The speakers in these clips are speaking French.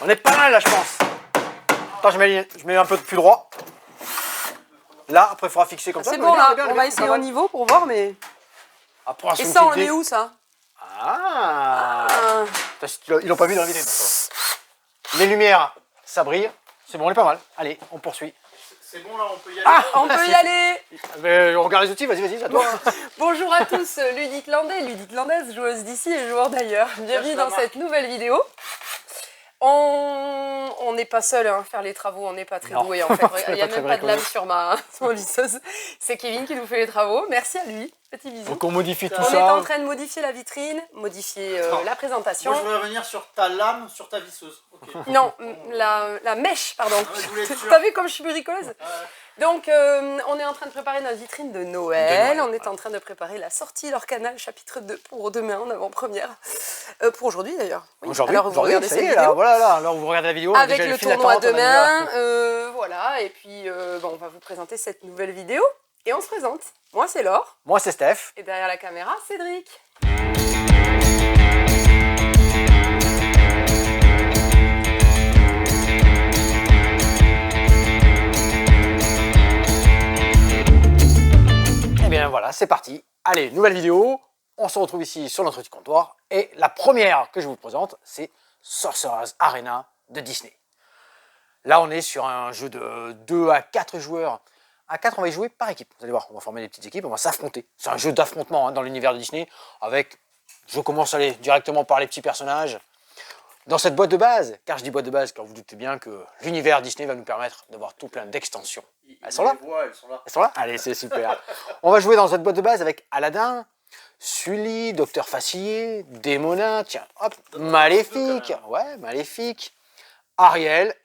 On est pas mal là, je pense. Attends, je mets un peu de plus droit. Là, après, il faudra fixer comme ça. C'est bon là, bien, on va essayer au niveau pour voir, mais... Après, Et ça, on le met où ça? Ah. Ils l'ont pas vu dans la vitrine. Les lumières, ça brille. C'est bon, on est pas mal. Allez, on poursuit. C'est bon là, on peut y aller. Ah, on peut y aller. Mais on regarde les outils, vas-y, c'est à toi. Bonjour à tous, Ludit Landais, Ludit Landaise, joueuse d'ici et joueur d'ailleurs. Bienvenue dans cette nouvelle vidéo. On n'est pas seul à faire les travaux, on n'est pas très doué en fait. Il n'y a même pas de lame sur ma lisseuse. C'est Kevin qui nous fait les travaux. Merci à lui. Petit bisou. Donc on modifie tout On ça. est en train de modifier la vitrine, modifier la présentation. Moi je veux revenir sur ta lame, sur ta visseuse. Okay. Non, la mèche, pardon. Ah, T'as vu comme je suis bricoleuse? Donc, on est en train de préparer notre vitrine de Noël. On est en train de préparer la sortie leur canal chapitre 2 pour demain en avant-première. Pour aujourd'hui d'ailleurs. Oui. Aujourd'hui, alors vous regardez cette vidéo. Là, voilà, là, alors vous regardez la vidéo. Avec le tournoi demain. Voilà, et puis bon, on va vous présenter cette nouvelle vidéo. Et on se présente. Moi, c'est Laure. Moi, c'est Steph. Et derrière la caméra, Cédric. Et bien voilà, c'est parti. Allez, nouvelle vidéo. On se retrouve ici sur l'entrée du comptoir. Et la première que je vous présente, c'est Sorcerer's Arena de Disney. Là, on est sur un jeu de 2 à 4 joueurs. À 4, on va y jouer par équipe. Vous allez voir, on va former des petites équipes, on va s'affronter. C'est un jeu d'affrontement dans l'univers de Disney. Avec, je commence à aller directement par les petits personnages. Dans cette boîte de base, car je dis boîte de base, car vous doutez bien que l'univers Disney va nous permettre d'avoir tout plein d'extensions. Elles sont là? Elles sont là. Elles sont là? Allez, c'est super. On va jouer dans cette boîte de base avec Aladdin, Sully, Docteur Facilier, Démona, tiens, hop, Maléfique, ouais, Maléfique, Ariel,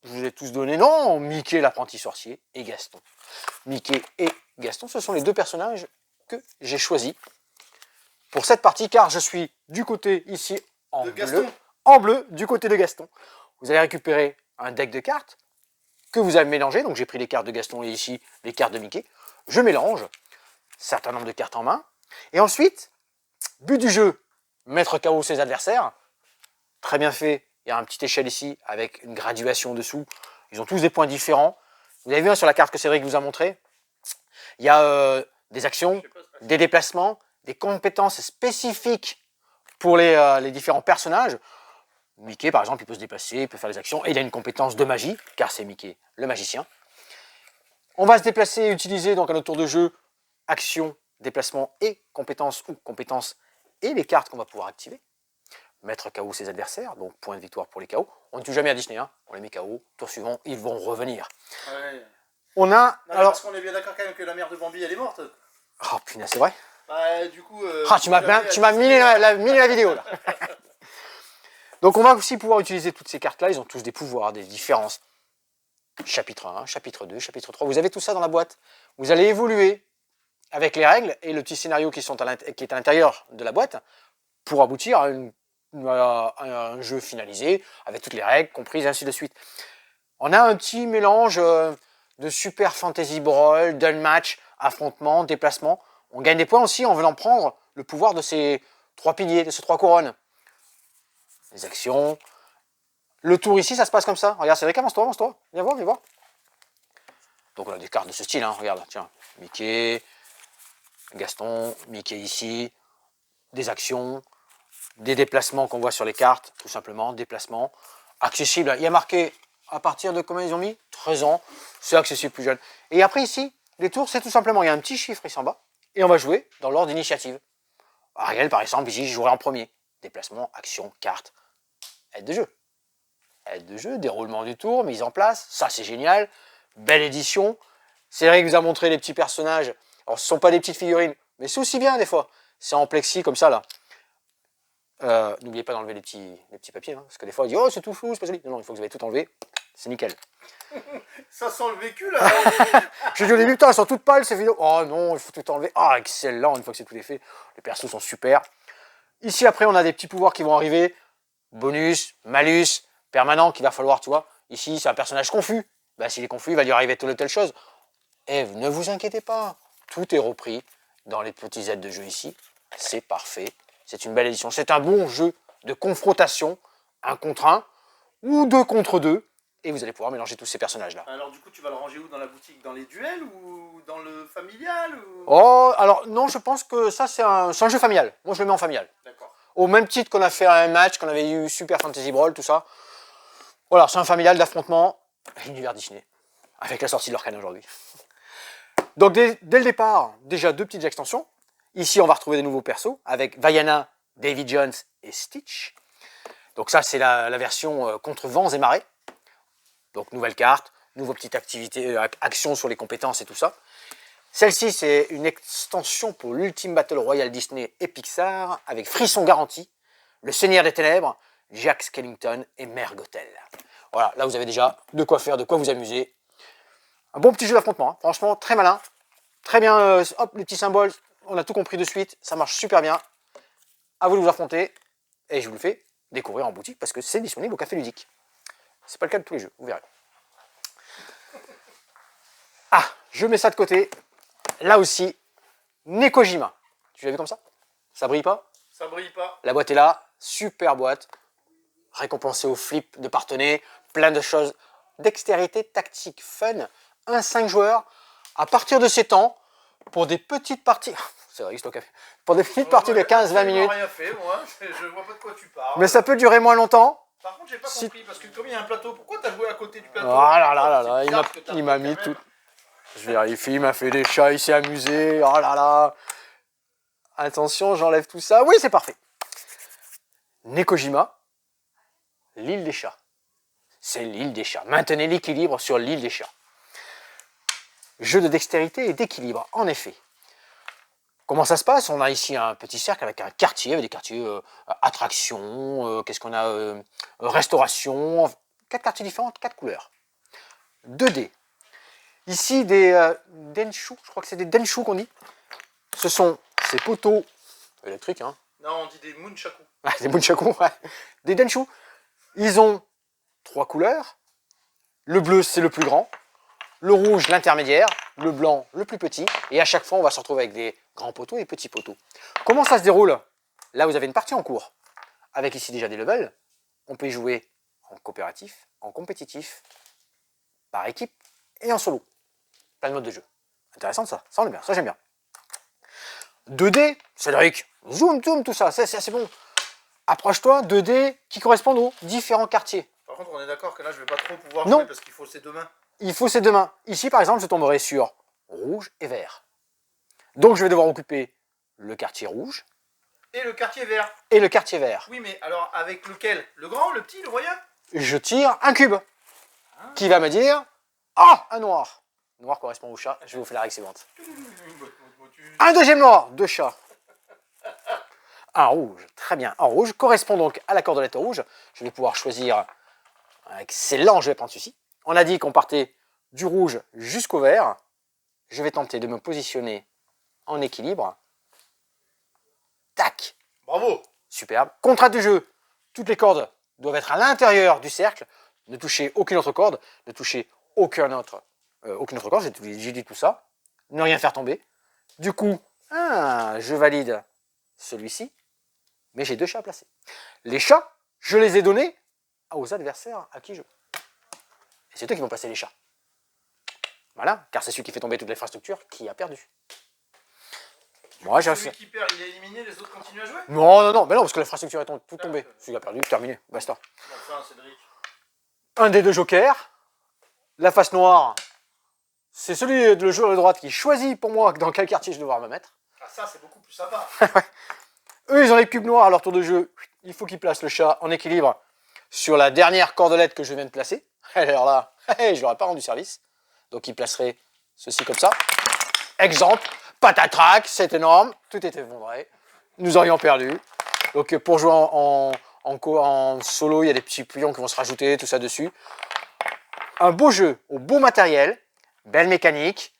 je vous ai tous donné, non, Mickey l'apprenti sorcier et Gaston. Mickey et Gaston, ce sont les deux personnages que j'ai choisis pour cette partie, car je suis du côté ici en bleu, du côté de Gaston. Vous allez récupérer un deck de cartes que vous allez mélanger, donc j'ai pris les cartes de Gaston et ici les cartes de Mickey. Je mélange, certain nombre de cartes en main, et ensuite, but du jeu, mettre KO ses adversaires. Très bien fait, il y a un petit échelle ici avec une graduation dessous. Ils ont tous des points différents. Vous avez vu sur la carte que Cédric vous a montré, il y a des actions, des déplacements, des compétences spécifiques pour les différents personnages. Mickey, par exemple, il peut se déplacer, il peut faire des actions, et il a une compétence de magie, car c'est Mickey, le magicien. On va se déplacer et utiliser donc à notre tour de jeu action, déplacement et compétences, ou compétences et les cartes qu'on va pouvoir activer. Mettre KO ses adversaires, donc point de victoire pour les KO. On ne tue jamais à Disney, hein. On les met KO, tour suivant, ils vont revenir. Ouais. On a... Non, alors... Parce qu'on est bien d'accord quand même que la mère de Bambi, elle est morte. Oh punaise, c'est vrai. Bah du coup... tu m'as mis la vidéo là. Donc on va aussi pouvoir utiliser toutes ces cartes-là, ils ont tous des pouvoirs, des différences. Chapitre 1, chapitre 2, chapitre 3, vous avez tout ça dans la boîte. Vous allez évoluer avec les règles et le petit scénario qui est à l'intérieur de la boîte pour aboutir à un jeu finalisé avec toutes les règles comprises et ainsi de suite. On a un petit mélange de super fantasy brawl, d'un match, affrontement, déplacement. On gagne des points aussi en venant prendre le pouvoir de ces 3 piliers, de ces 3 couronnes. Les actions. Le tour ici, ça se passe comme ça. Regarde, Cédric, avance-toi. Viens voir, viens voir. Donc on a des cartes de ce style, hein. Regarde, tiens. Mickey, Gaston, Mickey ici. Des actions, des déplacements qu'on voit sur les cartes, tout simplement, déplacements. Accessible, il y a marqué à partir de combien ils ont mis 13 ans, c'est accessible plus jeune. Et après ici, les tours, c'est tout simplement, il y a un petit chiffre ici en bas, et on va jouer dans l'ordre d'initiative. Ariel, par exemple, ici, je jouerai en premier. Déplacement, action, carte, aide de jeu. Aide de jeu, déroulement du tour, mise en place, ça c'est génial. Belle édition. Cédric vous a montré les petits personnages. Alors ce ne sont pas des petites figurines, mais c'est aussi bien des fois. C'est en plexi comme ça là. N'oubliez pas d'enlever les petits papiers, hein, parce que des fois on dit oh c'est tout flou, c'est pas joli. Non, il faut que vous ayez tout enlevé, c'est nickel. Ça sent le vécu là. J'ai dit au début, putain, elles sont toutes pâles ces vidéos. Oh non, il faut tout enlever. Ah, excellent, une fois que c'est tout est fait. Les persos sont super. Ici après on a des petits pouvoirs qui vont arriver. Bonus, malus, permanent qu'il va falloir, tu vois. Ici c'est un personnage confus. Bah, s'il est confus, il va lui arriver telle ou telle chose. Et ne vous inquiétez pas, tout est repris dans les petites aides de jeu ici. C'est parfait. C'est une belle édition. C'est un bon jeu de confrontation, 1 contre 1. ou 2 contre 2, et vous allez pouvoir mélanger tous ces personnages-là. Alors du coup, tu vas le ranger où dans la boutique? Dans les duels ou dans le familial ou... Oh, alors non, je pense que ça c'est un jeu familial. Moi je le mets en familial. D'accord. Au même titre qu'on a fait un match, qu'on avait eu Super Fantasy Brawl, tout ça. Voilà, c'est un familial d'affrontement, l'univers Disney, avec la sortie de l'Orcane aujourd'hui. Donc dès le départ, déjà 2 petites extensions. Ici on va retrouver des nouveaux persos, avec Vaiana, Davy Jones et Stitch. Donc ça c'est la version contre vents et marées. Donc nouvelle carte, nouvelles petites activités, actions sur les compétences et tout ça. Celle-ci c'est une extension pour l'Ultime Battle Royale Disney et Pixar, avec Frisson Garanti, Le Seigneur des Ténèbres, Jack Skellington et Mère Gothel. Voilà, là vous avez déjà de quoi faire, de quoi vous amuser. Un bon petit jeu d'affrontement, hein. Franchement très malin, très bien, hop, les petits symboles, on a tout compris de suite, ça marche super bien. À vous de vous affronter, et je vous le fais découvrir en boutique parce que c'est disponible au Café Ludique. C'est pas le cas de tous les jeux, vous verrez. Ah, je mets ça de côté. Là aussi, Nekojima. Tu l'as vu comme ça? Ça brille pas? Ça brille pas. La boîte est là, super boîte. Récompensée au flip de Partenay, plein de choses. Dextérité, tactique, fun. 1-5 joueurs. À partir de 7 ans, pour des petites parties. C'est vrai, au café. Pour des petites parties de 15-20 minutes. Rien fait, moi. Je vois pas de quoi tu parles. Mais ça peut durer moins longtemps. Par contre, j'ai pas Si- compris parce que comme il y a un plateau, pourquoi t'as joué à côté du plateau? Ah là là là C'est là, bizarre parce que t'as il m'a joué mis quand tout. même. Je vérifie, il m'a fait des chats, il s'est amusé. Oh là là. Attention, j'enlève tout ça. Oui, c'est parfait. Nekojima, l'île des chats. C'est l'île des chats. Maintenez l'équilibre sur l'île des chats. Jeu de dextérité et d'équilibre, en effet. Comment ça se passe? On a ici un petit cercle avec un quartier, avec des quartiers attractions, qu'est-ce qu'on a restauration, 4 quartiers différents, 4 couleurs. 2D. Ici des denshu, je crois que c'est des denshu qu'on dit. Ce sont ces poteaux électriques, hein. Non, on dit des Munchaku. Ah, des bunchaku, ouais. Des denshu. Ils ont 3 couleurs. Le bleu, c'est le plus grand. Le rouge, l'intermédiaire. Le blanc, le plus petit. Et à chaque fois, on va se retrouver avec des grands poteaux et petits poteaux. Comment ça se déroule? Là, vous avez une partie en cours. Avec ici déjà des levels. On peut y jouer en coopératif, en compétitif, par équipe et en solo. Plein de modes de jeu. Intéressant ça. Ça, on est bien. Ça, j'aime bien. 2D, Cédric. Zoom, zoom, tout ça. C'est bon. Approche-toi, 2D qui correspondent aux différents quartiers. Par contre, on est d'accord que là, je vais pas trop pouvoir Non. jouer parce qu'il faut ces deux mains. Il faut ces 2 mains. Ici, par exemple, je tomberai sur rouge et vert. Donc, je vais devoir occuper le quartier rouge Et le quartier vert. et le quartier vert. Oui, mais alors avec lequel? Le grand, le petit, le moyen? Je tire un cube qui va me dire « Ah, un noir !» Noir correspond au chat. Je vais vous faire la règle suivante. Un deuxième noir, 2 chats. Un rouge, très bien. Un rouge correspond donc à la cordelette rouge. Je vais pouvoir choisir. Excellent, je vais prendre celui-ci. On a dit qu'on partait du rouge jusqu'au vert. Je vais tenter de me positionner en équilibre. Tac, Bravo. superbe. Contrainte du jeu, toutes les cordes doivent être à l'intérieur du cercle. Ne toucher aucune autre corde, ne toucher aucune autre corde. J'ai dit tout ça. Ne rien faire tomber. Du coup, je valide celui-ci, mais j'ai 2 chats à placer. Les chats, je les ai donnés aux adversaires à qui je... Et c'est eux qui vont placer les chats. Voilà, car c'est celui qui fait tomber toute l'infrastructure qui a perdu. Moi, j'ai Celui qui perd, il est éliminé, les autres continuent à jouer? Non, mais non, parce que l'infrastructure est tout tombée. Celui qui a perdu, terminé, basta. Enfin, Cédric. Un des 2 jokers, la face noire, c'est celui de le joueur de droite qui choisit pour moi dans quel quartier je vais devoir me mettre. Ah, ça, c'est beaucoup plus sympa. Eux, ils ont les cubes noirs à leur tour de jeu. Il faut qu'ils placent le chat en équilibre sur la dernière cordelette que je viens de placer. Alors là, je leur ai pas rendu service. Donc ils placeraient ceci comme ça. Exemple, patatrac, c'est énorme, tout est effondré. Nous aurions perdu. Donc pour jouer en solo, il y a des petits pliants qui vont se rajouter, tout ça dessus. Un beau jeu, au beau matériel, belle mécanique.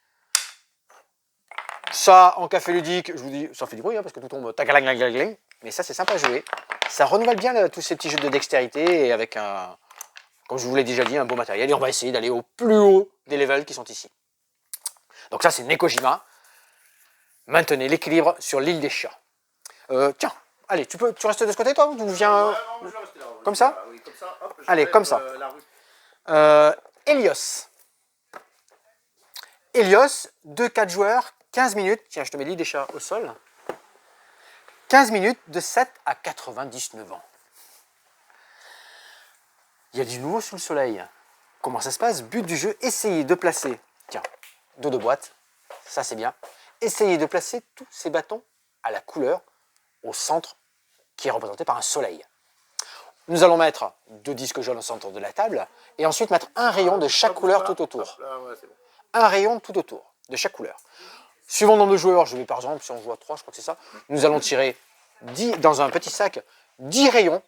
Ça, en café ludique, je vous dis, ça fait du bruit, hein, parce que tout tombe tac-tac-tac-tac-tac. Mais ça, c'est sympa à jouer. Ça renouvelle bien tous ces petits jeux de dextérité et avec un, comme je vous l'ai déjà dit, un beau matériel. Et on va essayer d'aller au plus haut des levels qui sont ici. Donc ça, c'est Nekojima. Maintenez l'équilibre sur l'île des chats. Tiens, allez, tu restes de ce côté, toi, ou tu viens... Ouais, non, je vais rester là. Comme ça? Ah oui, comme ça. Hop, Allez, j'enlève, comme ça. la rue. Hélios. Hélios, 2-4 joueurs, 15 minutes. Tiens, je te mets l'île des chats au sol. 15 minutes de 7 à 99 ans. Il y a du nouveau sous le soleil. Comment ça se passe? But du jeu, essayez de placer, tiens, dos de boîte, ça c'est bien. Essayez de placer tous ces bâtons à la couleur au centre qui est représenté par un soleil. Nous allons mettre 2 disques jaunes au centre de la table et ensuite mettre un rayon de chaque couleur tout autour. Là, ouais, c'est bon. Un rayon tout autour de chaque couleur. Suivant le nombre de joueurs, je vais par exemple, si on joue à 3, je crois que c'est ça, nous allons tirer 10, dans un petit sac 10 rayons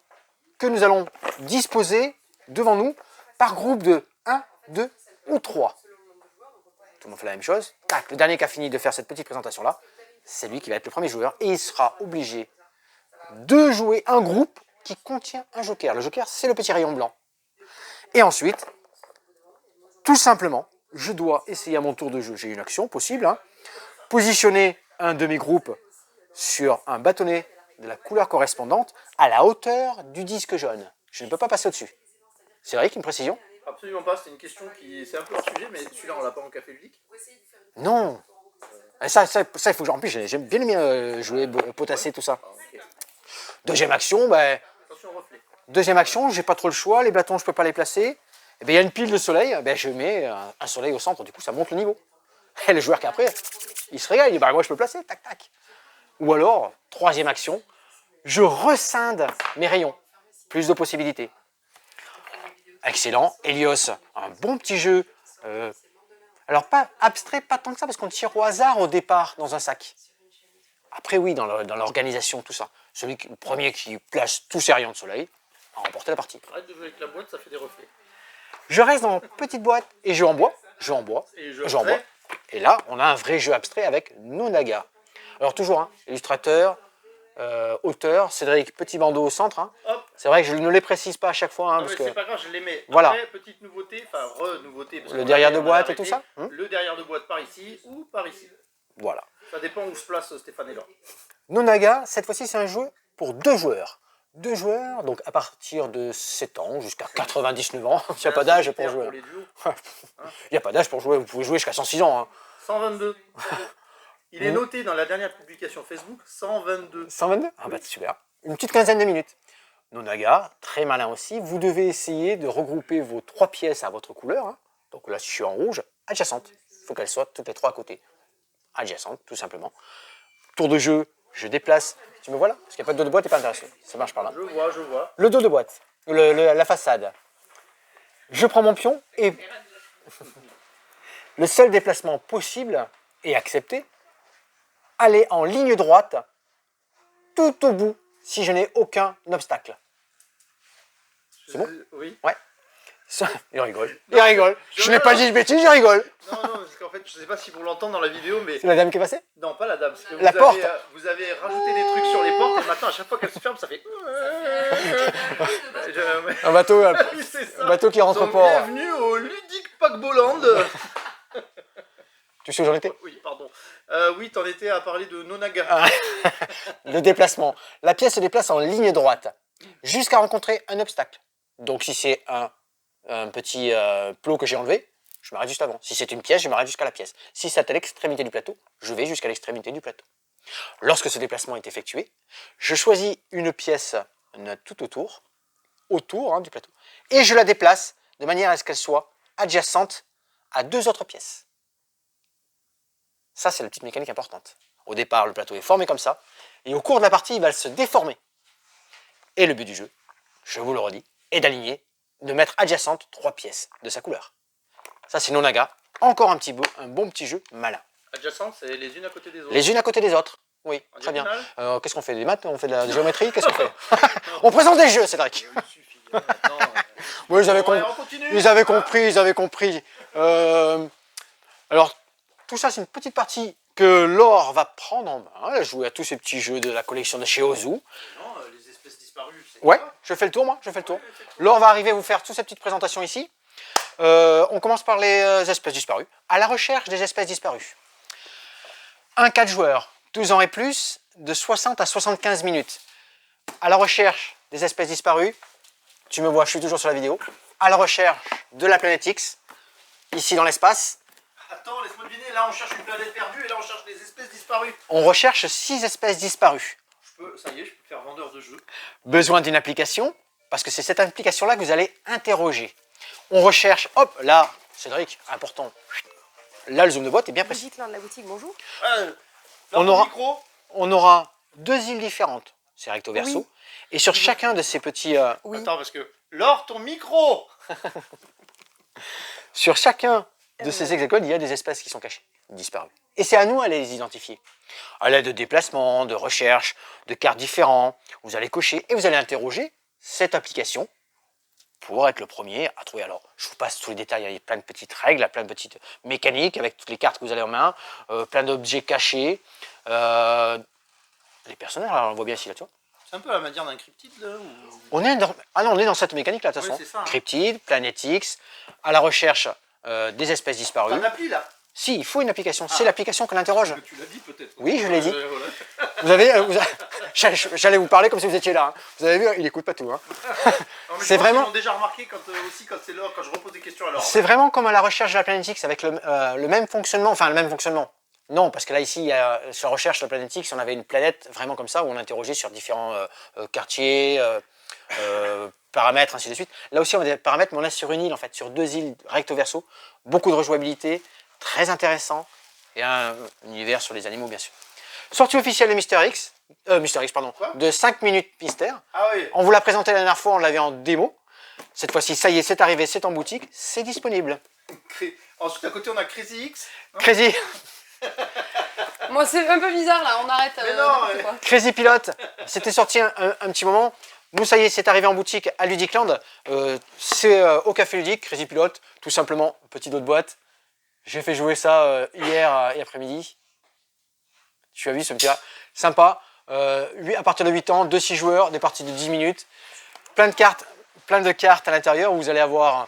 que nous allons disposer devant nous par groupe de 1, 2 ou 3. Tout le monde fait la même chose. Tac, le dernier qui a fini de faire cette petite présentation-là, c'est lui qui va être le premier joueur et il sera obligé de jouer un groupe qui contient un joker. Le joker, c'est le petit rayon blanc. Et ensuite, tout simplement, je dois essayer à mon tour de jeu, j'ai une action possible, hein, positionner un de mes groupes sur un bâtonnet de la couleur correspondante à la hauteur du disque jaune. Je ne peux pas passer au-dessus. C'est vrai qu'une précision? Absolument pas, c'est une question qui. C'est un peu hors sujet, mais celui-là, on l'a pas en café ludique. Non. Ça, il faut que j'en plus, j'aime bien jouer, potasser, tout ça. Ah, ok. Deuxième action, ben, Attention au reflet. deuxième action, j'ai pas trop le choix, les bâtons, je peux pas les placer. Eh ben, il y a une pile de soleil, ben, je mets un soleil au centre, du coup, ça monte le niveau. Et le joueur qui après, il se régale, il dit, bah, moi, je peux placer, tac, tac. Ou alors, troisième action, je rescinde mes rayons. Plus de possibilités. Excellent. Hélios, un bon petit jeu. Alors, pas abstrait, pas tant que ça, parce qu'on tire au hasard au départ dans un sac. Après, oui, dans l'organisation, tout ça. Le premier qui place tous ses rayons de soleil a remporté la partie. Arrête de jouer avec la boîte, ça fait des reflets. Je reste dans petite boîte et jeu en bois. Jeu en bois. Et Jeu en bois. Et là, on a un vrai jeu abstrait avec Nonaga. Alors, toujours, hein, illustrateur, auteur, Cédric Petit Bandeau au centre. Hein. Hop. C'est vrai que je ne les précise pas à chaque fois. Hein, Non, parce mais que... c'est pas grave, je les mets. Voilà. Après, petite nouveauté, enfin re-nouveauté. parce Le qu'on derrière avait- de on boîte avait et tout arrêté. ça, Le derrière de boîte par ici ou par ici. Voilà. Ça dépend où se place Stéphane et Laure. Nonaga, cette fois-ci, c'est un jeu pour 2 joueurs. 2 joueurs, donc à partir de 7 ans jusqu'à 99 ans. Il n'y a pas d'âge pour jouer. les duos. Il n'y a pas d'âge pour jouer. Vous pouvez jouer jusqu'à 106 ans. Hein. 122. Il est noté dans la dernière publication Facebook 122. 122? Ah bah super. Une petite quinzaine de minutes. Nonaga, très malin aussi. Vous devez essayer de regrouper vos 3 pièces à votre couleur. Hein. Donc là, si je suis en rouge, adjacentes. Il faut qu'elles soient toutes les 3 à côté. Adjacentes, tout simplement. Tour de jeu, je déplace. Tu me vois là? Parce qu'il n'y a pas de dos de boîte, t'es pas intéressé. Ça marche par là. Je vois, je vois. Le dos de boîte, la façade. Je prends mon pion et le seul déplacement possible et accepté, aller en ligne droite tout au bout si je n'ai aucun obstacle. C'est bon? Oui. Ouais. Ça, il rigole. Il rigole. Je n'ai pas dit de bêtises, je rigole. Non, non, parce qu'en fait, je sais pas si vous l'entendez dans la vidéo, mais. C'est la dame qui est passée? Non, pas la dame. Parce que La porte. vous avez rajouté des trucs sur les portes et maintenant, à chaque fois qu'elles se ferment, ça fait. Un bateau, Oui, c'est ça. un bateau qui rentre au Donc, port. bienvenue au Ludique Paqueboland. Tu sais où j'en étais? Oui, pardon. Oui, t'en étais à parler de Nonaga. Ah. Le déplacement. La pièce se déplace en ligne droite jusqu'à rencontrer un obstacle. Donc si c'est un petit plot que j'ai enlevé, je m'arrête juste avant. Si c'est une pièce, je m'arrête jusqu'à la pièce. Si c'est à l'extrémité du plateau, je vais jusqu'à l'extrémité du plateau. Lorsque ce déplacement est effectué, je choisis une pièce tout autour hein, du plateau, et je la déplace de manière à ce qu'elle soit adjacente à 2 autres pièces. Ça, c'est la petite mécanique importante. Au départ, le plateau est formé comme ça, et au cours de la partie, il va se déformer. Et le but du jeu, je vous le redis, est d'aligner, de mettre adjacente 3 pièces de sa couleur. Ça, c'est Nonaga. Encore un bon petit jeu malin. Adjacent, c'est les unes à côté des autres. Les unes à côté des autres. Oui, En très bien. diagonale. Qu'est-ce qu'on fait? Des maths? On fait de la géométrie? Qu'est-ce qu'on fait? On présente des jeux, Cédric. Il suffit. Hein, maintenant, Oui, ils avaient, Bon, allez, on continue. ils avaient compris, ils avaient compris. Alors, tout ça, c'est une petite partie que Laure va prendre en main. Elle a joué à tous ces petits jeux de la collection de chez Ozu. Non, les espèces disparues, c'est Ouais, quoi je fais le tour, moi, je fais le tour. Laure va arriver vous faire toutes ces petites présentations ici. On commence par les espèces disparues. À la recherche des espèces disparues. 1-4 joueurs, 12 ans et plus, de 60 à 75 minutes. À la recherche des espèces disparues, tu me vois, je suis toujours sur la vidéo, à la recherche de la planète X, ici dans l'espace. Attends, laisse-moi deviner, là on cherche une planète perdue et là on cherche des espèces disparues. On recherche 6 espèces disparues. Ça y est, je peux faire vendeur de jeux. Besoin d'une application, parce que c'est cette application-là que vous allez interroger. On recherche, hop, là, Cédric, important. Là, le zoom de boîte est bien Vous précis. dites l'un de la boutique, bonjour. On aura 2 îles différentes, c'est recto verso. Oui. Et sur chacun de ces petits... Oui. Attends, parce que Laure, ton micro. Sur chacun de ces hexagones, il y a des espèces qui sont cachées, disparues. Et c'est à nous à les identifier. À l'aide de déplacements, de recherches, de cartes différents, vous allez cocher et vous allez interroger cette application pour être le premier à trouver. Alors, je vous passe tous les détails, il y a plein de petites règles, plein de petites mécaniques avec toutes les cartes que vous avez en main, plein d'objets cachés, les personnages, alors on voit bien ici, là, tu vois. C'est un peu la manière d'un cryptide là ou... On est dans cette mécanique là, de toute façon. Oui, c'est ça, hein. Cryptide, Planète X, à la recherche des espèces disparues. T'as un appli là. Si, il faut une application. C'est l'application qu'on interroge. Tu l'as dit peut-être. Oui, je l'ai dit. Voilà. Vous avez, j'allais vous parler comme si vous étiez là. Hein. Vous avez vu, il écoute pas tout. Hein. Non, mais C'est vraiment- Ils l'ont déjà remarqué quand c'est Laure, quand je repose des questions à Laure. C'est vraiment comme à la recherche de la planète X avec le même fonctionnement. Enfin, le même fonctionnement. Non, parce que là, ici, sur la recherche de la planète X, on avait une planète vraiment comme ça où on interrogeait sur différents quartiers, paramètres, ainsi de suite. Là aussi, on a des paramètres, mais on est sur une île, en fait, sur 2 îles recto verso. Beaucoup de rejouabilité, très intéressant. Et un univers sur les animaux, bien sûr. Sortie officielle de Mister X, Quoi de 5 minutes mystère. Ah oui. On vous l'a présenté la dernière fois, on l'avait en démo. Cette fois-ci, ça y est, c'est arrivé, c'est en boutique, c'est disponible. Ensuite à côté on a Crazy X. Crazy, Moi, c'est un peu bizarre là, on arrête. Mais non, n'importe mais- quoi. Crazy Pilote, c'était sorti un petit moment. Nous, ça y est, c'est arrivé en boutique à Ludicland. C'est au Café Ludique, Crazy Pilote, tout simplement, petit dos de boîte. J'ai fait jouer ça hier et après-midi. Tu as vu ce petit-là, sympa. À partir de 8 ans, 2-6 joueurs, des parties de 10 minutes. Plein de cartes à l'intérieur où vous allez avoir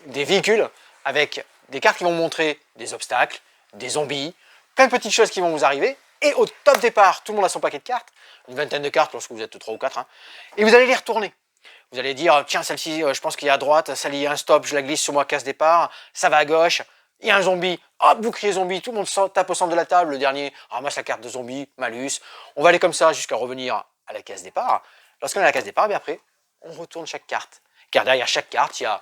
des véhicules avec des cartes qui vont vous montrer des obstacles, des zombies, plein de petites choses qui vont vous arriver. Et au top départ, tout le monde a son paquet de cartes, une vingtaine de cartes lorsque vous êtes 3 ou 4. Hein, et vous allez les retourner. Vous allez dire, tiens, celle-ci, je pense qu'il y a à droite, celle-là, il y a un stop, je la glisse sur moi, casse départ, ça va à gauche, il y a un zombie, hop, bouclier zombie, tout le monde tape au centre de la table, le dernier ramasse la carte de zombie, malus. On va aller comme ça jusqu'à revenir à la case départ. Lorsqu'on est à la case départ, bien après, on retourne chaque carte. Car derrière chaque carte, il y a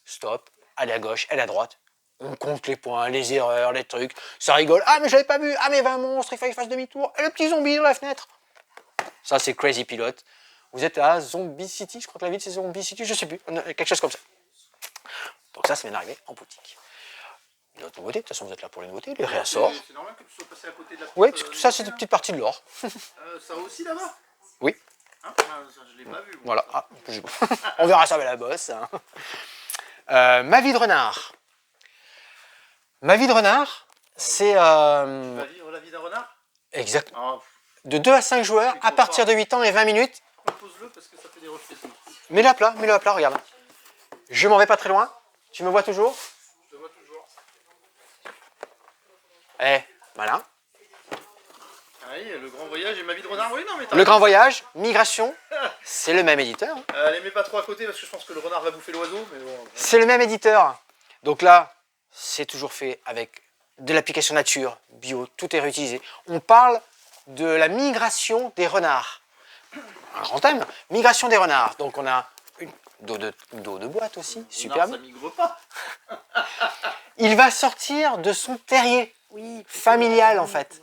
stop, aller à gauche, aller à droite. On compte les points, les erreurs, les trucs. Ça rigole. Ah, mais je l'avais pas vu. Ah, mais il y avait un monstre, il fallait que je fasse demi-tour. Et le petit zombie dans la fenêtre. Ça, c'est Crazy Pilote. Vous êtes à Zombie City, je crois que la ville c'est Zombie City, je sais plus. Quelque chose comme ça. Donc ça vient d'arriver en boutique. Une autre nouveauté, de toute façon, vous êtes là pour les nouveautés, les réassorts. C'est normal que tu sois passé à côté de la Oui, petite, parce que tout ça, c'est une petite partie de l'or. ça aussi là-bas. Oui. Hein ça, je l'ai pas vu. moi. Voilà. Ah, on verra ça avec la bosse. Hein. Ma vie de renard. Ma vie de renard, c'est Tu vas vivre la vie d'un renard. exact. Ah, De 2 à 5 joueurs, à partir de 8 ans et 20 minutes. pose-le parce que ça fait des reflets. Mets-le à plat, regarde. Je m'en vais pas très loin. Tu me vois toujours? Je te vois toujours. Eh, malin. Ah oui, le grand voyage et ma vie de renard. Oui, non, mais t'as Le Grand Voyage, Migration, c'est le même éditeur. les mets pas trop à côté parce que je pense que le renard va bouffer l'oiseau. Mais bon. C'est le même éditeur. Donc là, c'est toujours fait avec de l'application nature, bio, tout est réutilisé. On parle de la migration des renards. Un grand thème, migration des renards. Donc on a une dos de boîte aussi, Le superbe. renard, ça migre pas. Il va sortir de son terrier Oui. familial en fait.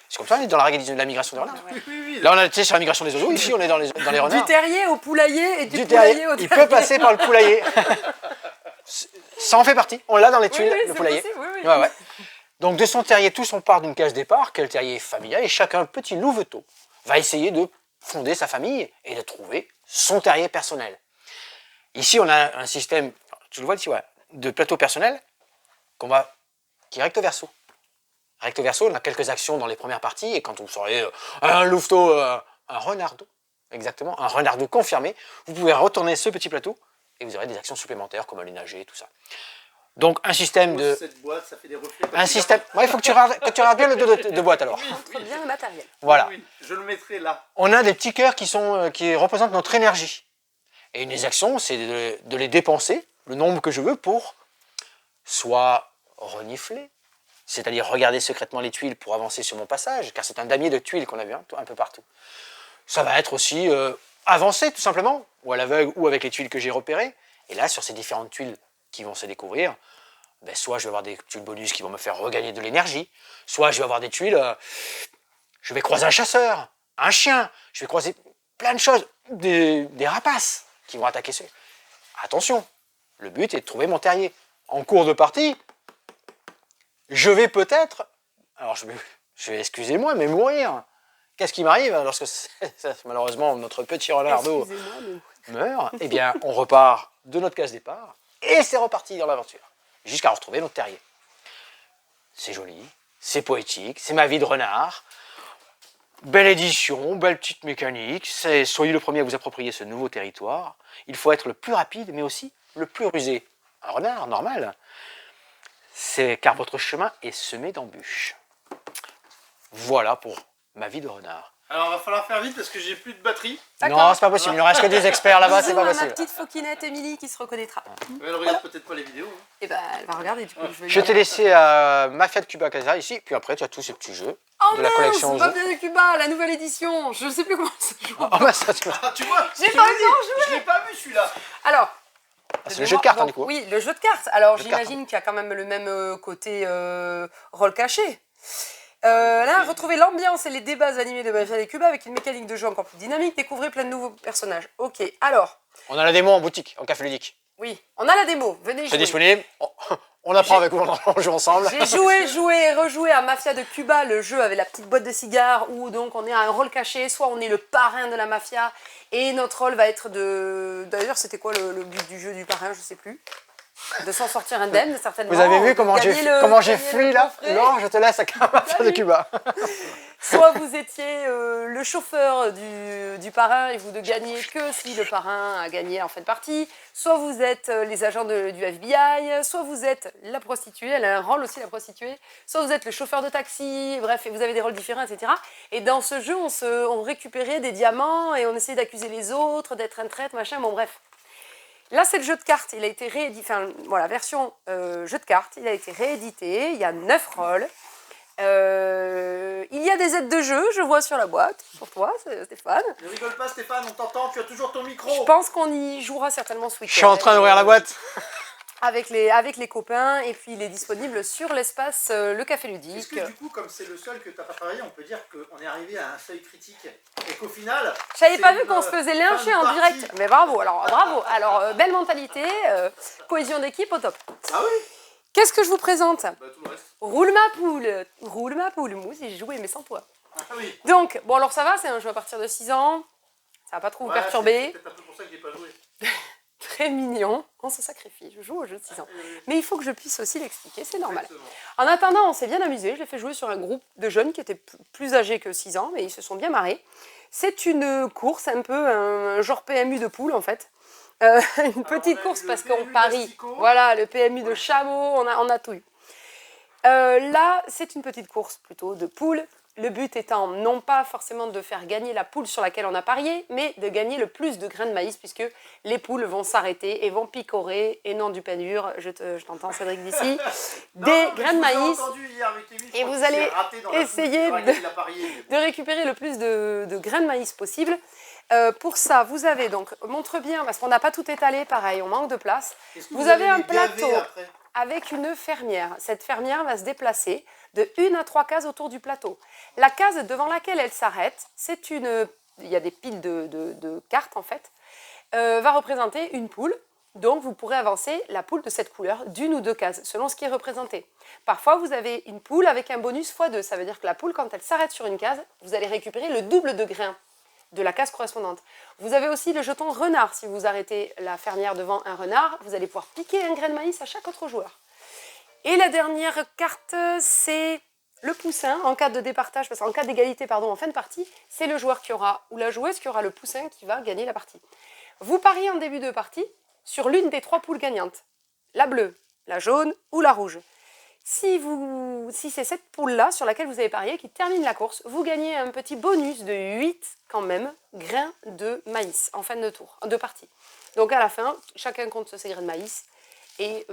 C'est comme ça, on est dans la règle de la migration des renards. Oui, oui, oui. Là, on a été sur la migration des oiseaux, ici on est dans les renards. Du terrier au poulailler et du Du poulailler terrier, au il terrier. peut passer par le poulailler. Ça en fait partie, on l'a dans les tuiles, Oui, le c'est poulailler. possible, oui, oui. Ouais, ouais. Donc de son terrier, tous on part d'une case départ, quel terrier familial, et chacun, petit louveteau, va essayer de fonder sa famille et de trouver son terrier personnel. Ici, on a un système, tu le vois ici, ouais, de plateau personnel qui est recto verso. Recto verso, on a quelques actions dans les premières parties, et quand vous serez un louveteau, un renardeau, exactement, un renardeau confirmé, vous pouvez retourner ce petit plateau, et vous aurez des actions supplémentaires comme aller nager, tout ça. Donc un système de... Cette boîte, ça fait des reflets. Un système... Ouais, il faut que tu regardes bien le dos de boîte alors. Montre bien le matériel. Voilà. Oui, je le mettrai là. On a des petits cœurs qui représentent notre énergie. Et une exaction, c'est de les dépenser, le nombre que je veux, pour soit renifler, c'est-à-dire regarder secrètement les tuiles pour avancer sur mon passage, car c'est un damier de tuiles qu'on a vu un peu partout. Ça va être aussi avancer tout simplement, ou à l'aveugle, ou avec les tuiles que j'ai repérées. Et là, sur ces différentes tuiles qui vont se découvrir, ben, soit je vais avoir des tuiles bonus qui vont me faire regagner de l'énergie, soit je vais avoir des tuiles, je vais croiser un chasseur, un chien, je vais croiser plein de choses, des rapaces qui vont attaquer ceux. Attention, le but est de trouver mon terrier. En cours de partie, je vais peut-être, alors je vais excusez-moi, mais mourir. Qu'est-ce qui m'arrive lorsque malheureusement notre petit renardeau meurt? Eh bien, on repart de notre case départ et c'est reparti dans l'aventure, jusqu'à retrouver notre terrier. C'est joli, c'est poétique, c'est ma vie de renard. Belle édition, belle petite mécanique. Soyez le premier à vous approprier ce nouveau territoire. Il faut être le plus rapide, mais aussi le plus rusé. Un renard, normal. C'est car votre chemin est semé d'embûches. Voilà pour ma vie de renard. Alors, il va falloir faire vite parce que j'ai plus de batterie. Non, c'est pas possible. Il ne reste que des experts là-bas, c'est pas Ma possible. petite foquinette Émilie qui se reconnaîtra. Mais elle regarde peut-être pas les vidéos. Hein. Et ben, elle va regarder du coup. Je t'ai laissé à Mafia de Cuba Casa ici, puis après tu as tous ces petits jeux Oh de la collection mince, Ozo. Mafia de Cuba, la nouvelle édition. Je sais plus comment ça se joue. Oh, bah, ça, tu vois. Ah, tu vois, J'ai je pas l'ai encore dit, je l'ai pas vu celui-là. Alors. C'est le jeu de cartes, donc, du coup. Oui, le jeu de cartes. Alors Jeu de cartes, j'imagine qu'il y a quand même le même côté rôle caché. Là, retrouvez l'ambiance et les débats animés de Mafia de Cuba avec une mécanique de jeu encore plus dynamique. Découvrez plein de nouveaux personnages. Ok, alors. On a la démo en boutique, en café ludique. Oui, on a la démo. Venez C'est jouer. disponible. On apprend avec vous, on joue ensemble. J'ai joué et rejoué à Mafia de Cuba, le jeu avec la petite boîte de cigares où donc on est à un rôle caché, soit on est le parrain de la mafia et notre rôle va être de... D'ailleurs, c'était quoi le but du jeu du parrain, je sais plus. De s'en sortir indemne, certainement. Vous avez vu comment j'ai fui là? coffret. Non, je te laisse à Mafia de Cuba. Soit vous étiez le chauffeur du parrain et vous ne gagnez que si le parrain a gagné en fin de partie. Soit vous êtes les agents du FBI. Soit vous êtes la prostituée, elle a un rôle aussi la prostituée. Soit vous êtes le chauffeur de taxi. Bref, et vous avez des rôles différents, etc. Et dans ce jeu, on récupérait des diamants et on essayait d'accuser les autres, d'être un traître, machin. Bon, bref. Là, c'est le jeu de cartes. Il a été réédité. Enfin, voilà, version jeu de cartes. Il a été réédité. Il y a 9 rôles. Il y a des aides de jeu, je vois sur la boîte, pour toi, Stéphane. Ne rigole pas, Stéphane, on t'entend, tu as toujours ton micro. Je pense qu'on y jouera certainement ce week-end. Je suis en train d'ouvrir la boîte. Avec les copains, et puis il est disponible sur l'espace Le Café Est-ce Ludique. que du coup, comme c'est le seul que tu n'as pas travaillé, on peut dire qu'on est arrivé à un seuil critique et qu'au final... J'avais pas c'est vu qu'on se faisait lyncher fin de en partie. direct. Mais bravo, bravo. Alors, belle mentalité, cohésion d'équipe au top. Ah oui. Qu'est-ce que je vous présente? Bah, tout le reste. Roule ma poule. Moi aussi, j'ai joué, mais sans toi. Ah oui. Donc, bon, alors ça va, c'est un jeu à partir de 6 ans. Ça va pas trop vous Ouais, perturber. C'est peut-être un peu pour ça que j'ai pas joué. Très mignon. On se sacrifie. Je joue au jeu de 6 ans. Mais il faut que je puisse aussi l'expliquer, c'est normal. Exactement. En attendant, on s'est bien amusé. Je l'ai fait jouer sur un groupe de jeunes qui étaient plus âgés que 6 ans, mais ils se sont bien marrés. C'est une course, un peu un genre PMU de poule en fait. Une petite on a course eu le parce qu'on PMU parie. d'asticot. Voilà, le PMU de chameau, on a tout eu. Là, c'est une petite course plutôt de poule. Le but étant non pas forcément de faire gagner la poule sur laquelle on a parié, mais de gagner le plus de grains de maïs, puisque les poules vont s'arrêter et vont picorer, et non du pain dur, je t'entends Cédric d'ici, Non, des mais grains de je vous ai maïs, entendu hier avec Émile, je et crois vous qu'il s'est allez raté dans la poule essayer sur laquelle il a parié. de récupérer le plus de grains de maïs possible. Pour ça, vous avez donc, montre bien, parce qu'on n'a pas tout étalé, pareil, on manque de place. Est-ce que Vous avez un les gaver plateau après avec une fermière. Cette fermière va se déplacer de 1 à 3 cases autour du plateau. La case devant laquelle elle s'arrête, il y a des piles de cartes en fait, va représenter une poule. Donc vous pourrez avancer la poule de cette couleur d'une ou deux cases, selon ce qui est représenté. Parfois vous avez une poule avec un bonus x2, ça veut dire que la poule, quand elle s'arrête sur une case, vous allez récupérer le double de grains de la case correspondante. Vous avez aussi le jeton renard. Si vous arrêtez la fermière devant un renard, vous allez pouvoir piquer un grain de maïs à chaque autre joueur. Et la dernière carte, c'est le poussin en cas de départage, parce qu'en cas d'égalité en fin de partie, c'est le joueur qui aura, ou la joueuse qui aura le poussin qui va gagner la partie. Vous pariez en début de partie sur l'une des 3 poules gagnantes, la bleue, la jaune ou la rouge. Si c'est cette poule-là sur laquelle vous avez parié qui termine la course, vous gagnez un petit bonus de 8 quand même grains de maïs en fin de tour, de partie. Donc à la fin, chacun compte ses grains de maïs et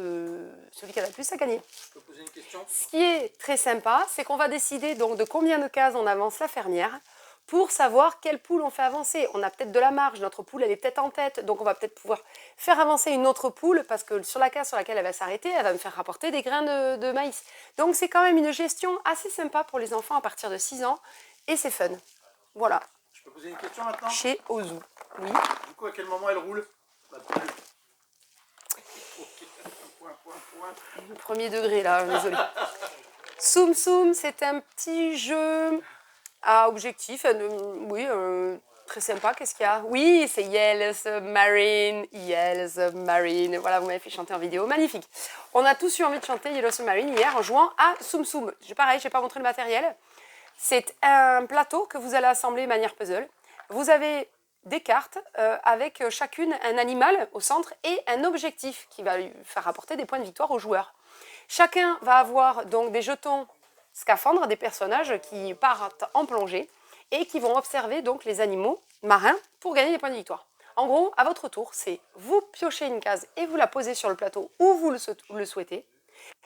celui qui a le plus a gagné. Je peux poser une question? Ce qui est très sympa, c'est qu'on va décider donc de combien de cases on avance la fermière pour savoir quelle poule on fait avancer. On a peut-être de la marge, notre poule elle est peut-être en tête, donc on va peut-être pouvoir faire avancer une autre poule parce que sur la case sur laquelle elle va s'arrêter, elle va me faire rapporter des grains de maïs. Donc c'est quand même une gestion assez sympa pour les enfants à partir de 6 ans et c'est fun. Voilà, Je peux poser une question maintenant? chez Ozu. Oui. Du coup, à quel moment elle roule? La poule. Point. Premier degré là, désolé. Soum Soum, c'est un petit jeu à objectif, oui, très sympa. Qu'est-ce qu'il y a? Oui, c'est Yellow Submarine, Yellow Submarine. Voilà, vous m'avez fait chanter en vidéo, magnifique. On a tous eu envie de chanter Yellow Submarine hier en jouant à Soum Soum. Pareil, je n'ai pas montré le matériel. C'est un plateau que vous allez assembler de manière puzzle. Vous avez des cartes avec chacune un animal au centre et un objectif qui va lui faire apporter des points de victoire aux joueurs. Chacun va avoir donc des jetons scaphandres, des personnages qui partent en plongée et qui vont observer donc les animaux marins pour gagner des points de victoire. En gros, à votre tour, c'est vous piochez une case et vous la posez sur le plateau où vous le souhaitez.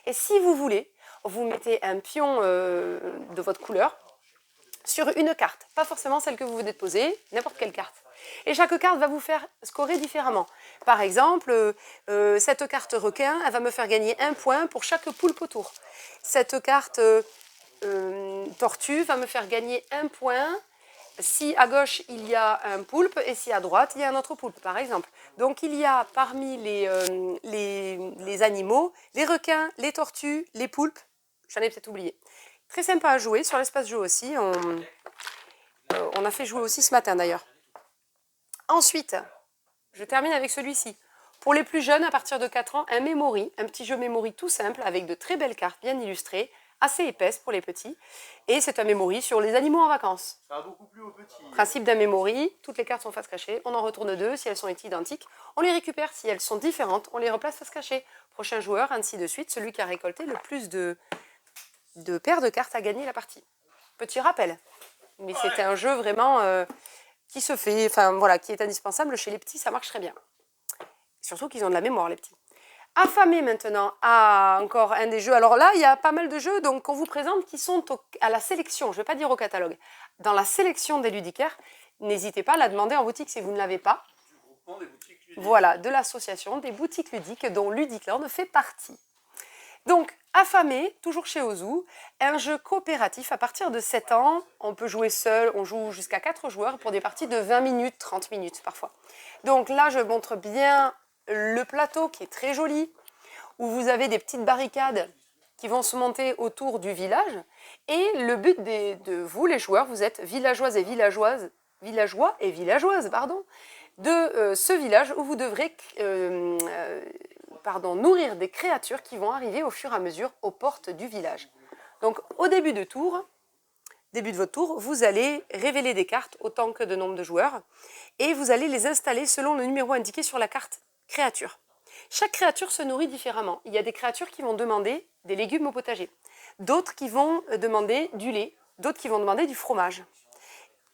Et si vous voulez, vous mettez un pion de votre couleur sur une carte, pas forcément celle que vous venez de poser, n'importe quelle carte. Et chaque carte va vous faire scorer différemment. Par exemple, cette carte requin, elle va me faire gagner 1 point pour chaque poulpe autour. Cette carte tortue va me faire gagner 1 point si à gauche il y a un poulpe et si à droite il y a un autre poulpe, par exemple. Donc il y a parmi les animaux, les requins, les tortues, les poulpes, j'en ai peut-être oublié. Très sympa à jouer, sur l'espace jeu aussi. On a fait jouer aussi ce matin d'ailleurs. Ensuite, je termine avec celui-ci. Pour les plus jeunes, à partir de 4 ans, un memory, un petit jeu memory tout simple avec de très belles cartes bien illustrées, assez épaisses pour les petits. Et c'est un memory sur les animaux en vacances. Ça a beaucoup plu aux petits. Principe d'un memory, toutes les cartes sont face cachée, on en retourne 2 si elles sont identiques, on les récupère si elles sont différentes, on les replace face cachée. Prochain joueur, ainsi de suite, celui qui a récolté le plus de paires de cartes a gagné la partie. Petit rappel, mais ouais. C'est un jeu vraiment qui se fait, enfin voilà, qui est indispensable chez les petits, ça marche très bien. Surtout qu'ils ont de la mémoire les petits. Affamé maintenant à encore un des jeux. Alors là, il y a pas mal de jeux donc qu'on vous présente qui sont à la sélection, je ne vais pas dire au catalogue. Dans la sélection des ludicaires, n'hésitez pas à la demander en boutique si vous ne l'avez pas. Du groupement des boutiques ludiques. Voilà, de l'association des boutiques ludiques dont Ludicland fait partie. Donc, Affamé, toujours chez Ozu, un jeu coopératif à partir de 7 ans. On peut jouer seul, on joue jusqu'à 4 joueurs pour des parties de 20 minutes, 30 minutes parfois. Donc là, je montre bien le plateau qui est très joli, où vous avez des petites barricades qui vont se monter autour du village. Et le but de vous, les joueurs, vous êtes villageois et villageois, de ce village où vous devrez nourrir des créatures qui vont arriver au fur et à mesure aux portes du village. Donc au début de votre tour, vous allez révéler des cartes autant que de nombre de joueurs et vous allez les installer selon le numéro indiqué sur la carte créature. Chaque créature se nourrit différemment. Il y a des créatures qui vont demander des légumes au potager, d'autres qui vont demander du lait, d'autres qui vont demander du fromage,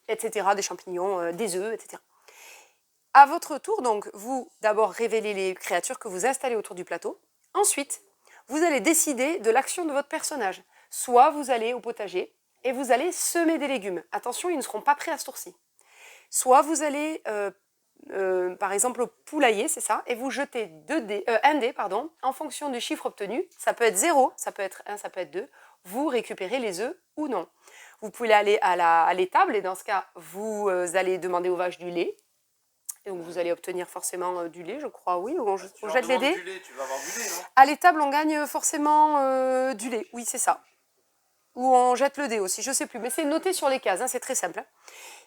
etc., des champignons, des œufs, etc. À votre tour, donc, vous d'abord révélez les créatures que vous installez autour du plateau. Ensuite, vous allez décider de l'action de votre personnage. Soit vous allez au potager et vous allez semer des légumes. Attention, ils ne seront pas prêts à ce tour-ci. Soit vous allez, par exemple, au poulailler, c'est ça, et vous jetez un dé en fonction du chiffre obtenu. Ça peut être 0, ça peut être 1, ça peut être 2. Vous récupérez les œufs ou non. Vous pouvez aller à l'étable et dans ce cas, vous allez demander aux vaches du lait. Et donc vous allez obtenir forcément du lait, je crois, oui, ou on jette les dés. Du lait, tu vas avoir du lait, non? À l'étable, on gagne forcément du lait, oui, c'est ça. Ou on jette le dé aussi, je ne sais plus, mais c'est noté sur les cases, hein, c'est très simple.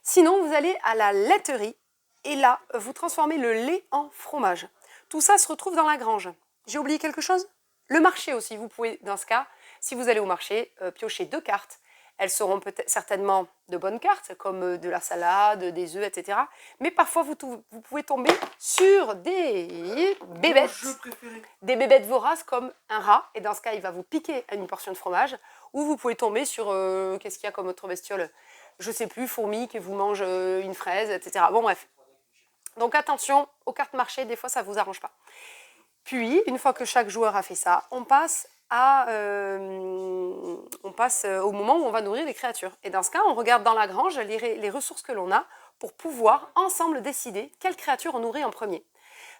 Sinon, vous allez à la laiterie, et là, vous transformez le lait en fromage. Tout ça se retrouve dans la grange. J'ai oublié quelque chose? Le marché aussi, vous pouvez, dans ce cas, si vous allez au marché, piocher 2 cartes. Elles seront peut-être certainement de bonnes cartes, comme de la salade, des œufs, etc. Mais parfois, vous pouvez tomber sur des bébêtes. Mon jeu préféré. Des bébêtes voraces comme un rat, et dans ce cas, il va vous piquer une portion de fromage, ou vous pouvez tomber sur, qu'est-ce qu'il y a comme autre bestiole? Je sais plus, fourmi qui vous mange une fraise, etc. Bon, bref. Donc attention aux cartes marché, des fois, ça ne vous arrange pas. Puis, une fois que chaque joueur a fait ça, on passe au moment où on va nourrir les créatures. Et dans ce cas, on regarde dans la grange les ressources que l'on a pour pouvoir ensemble décider quelle créature on nourrit en premier.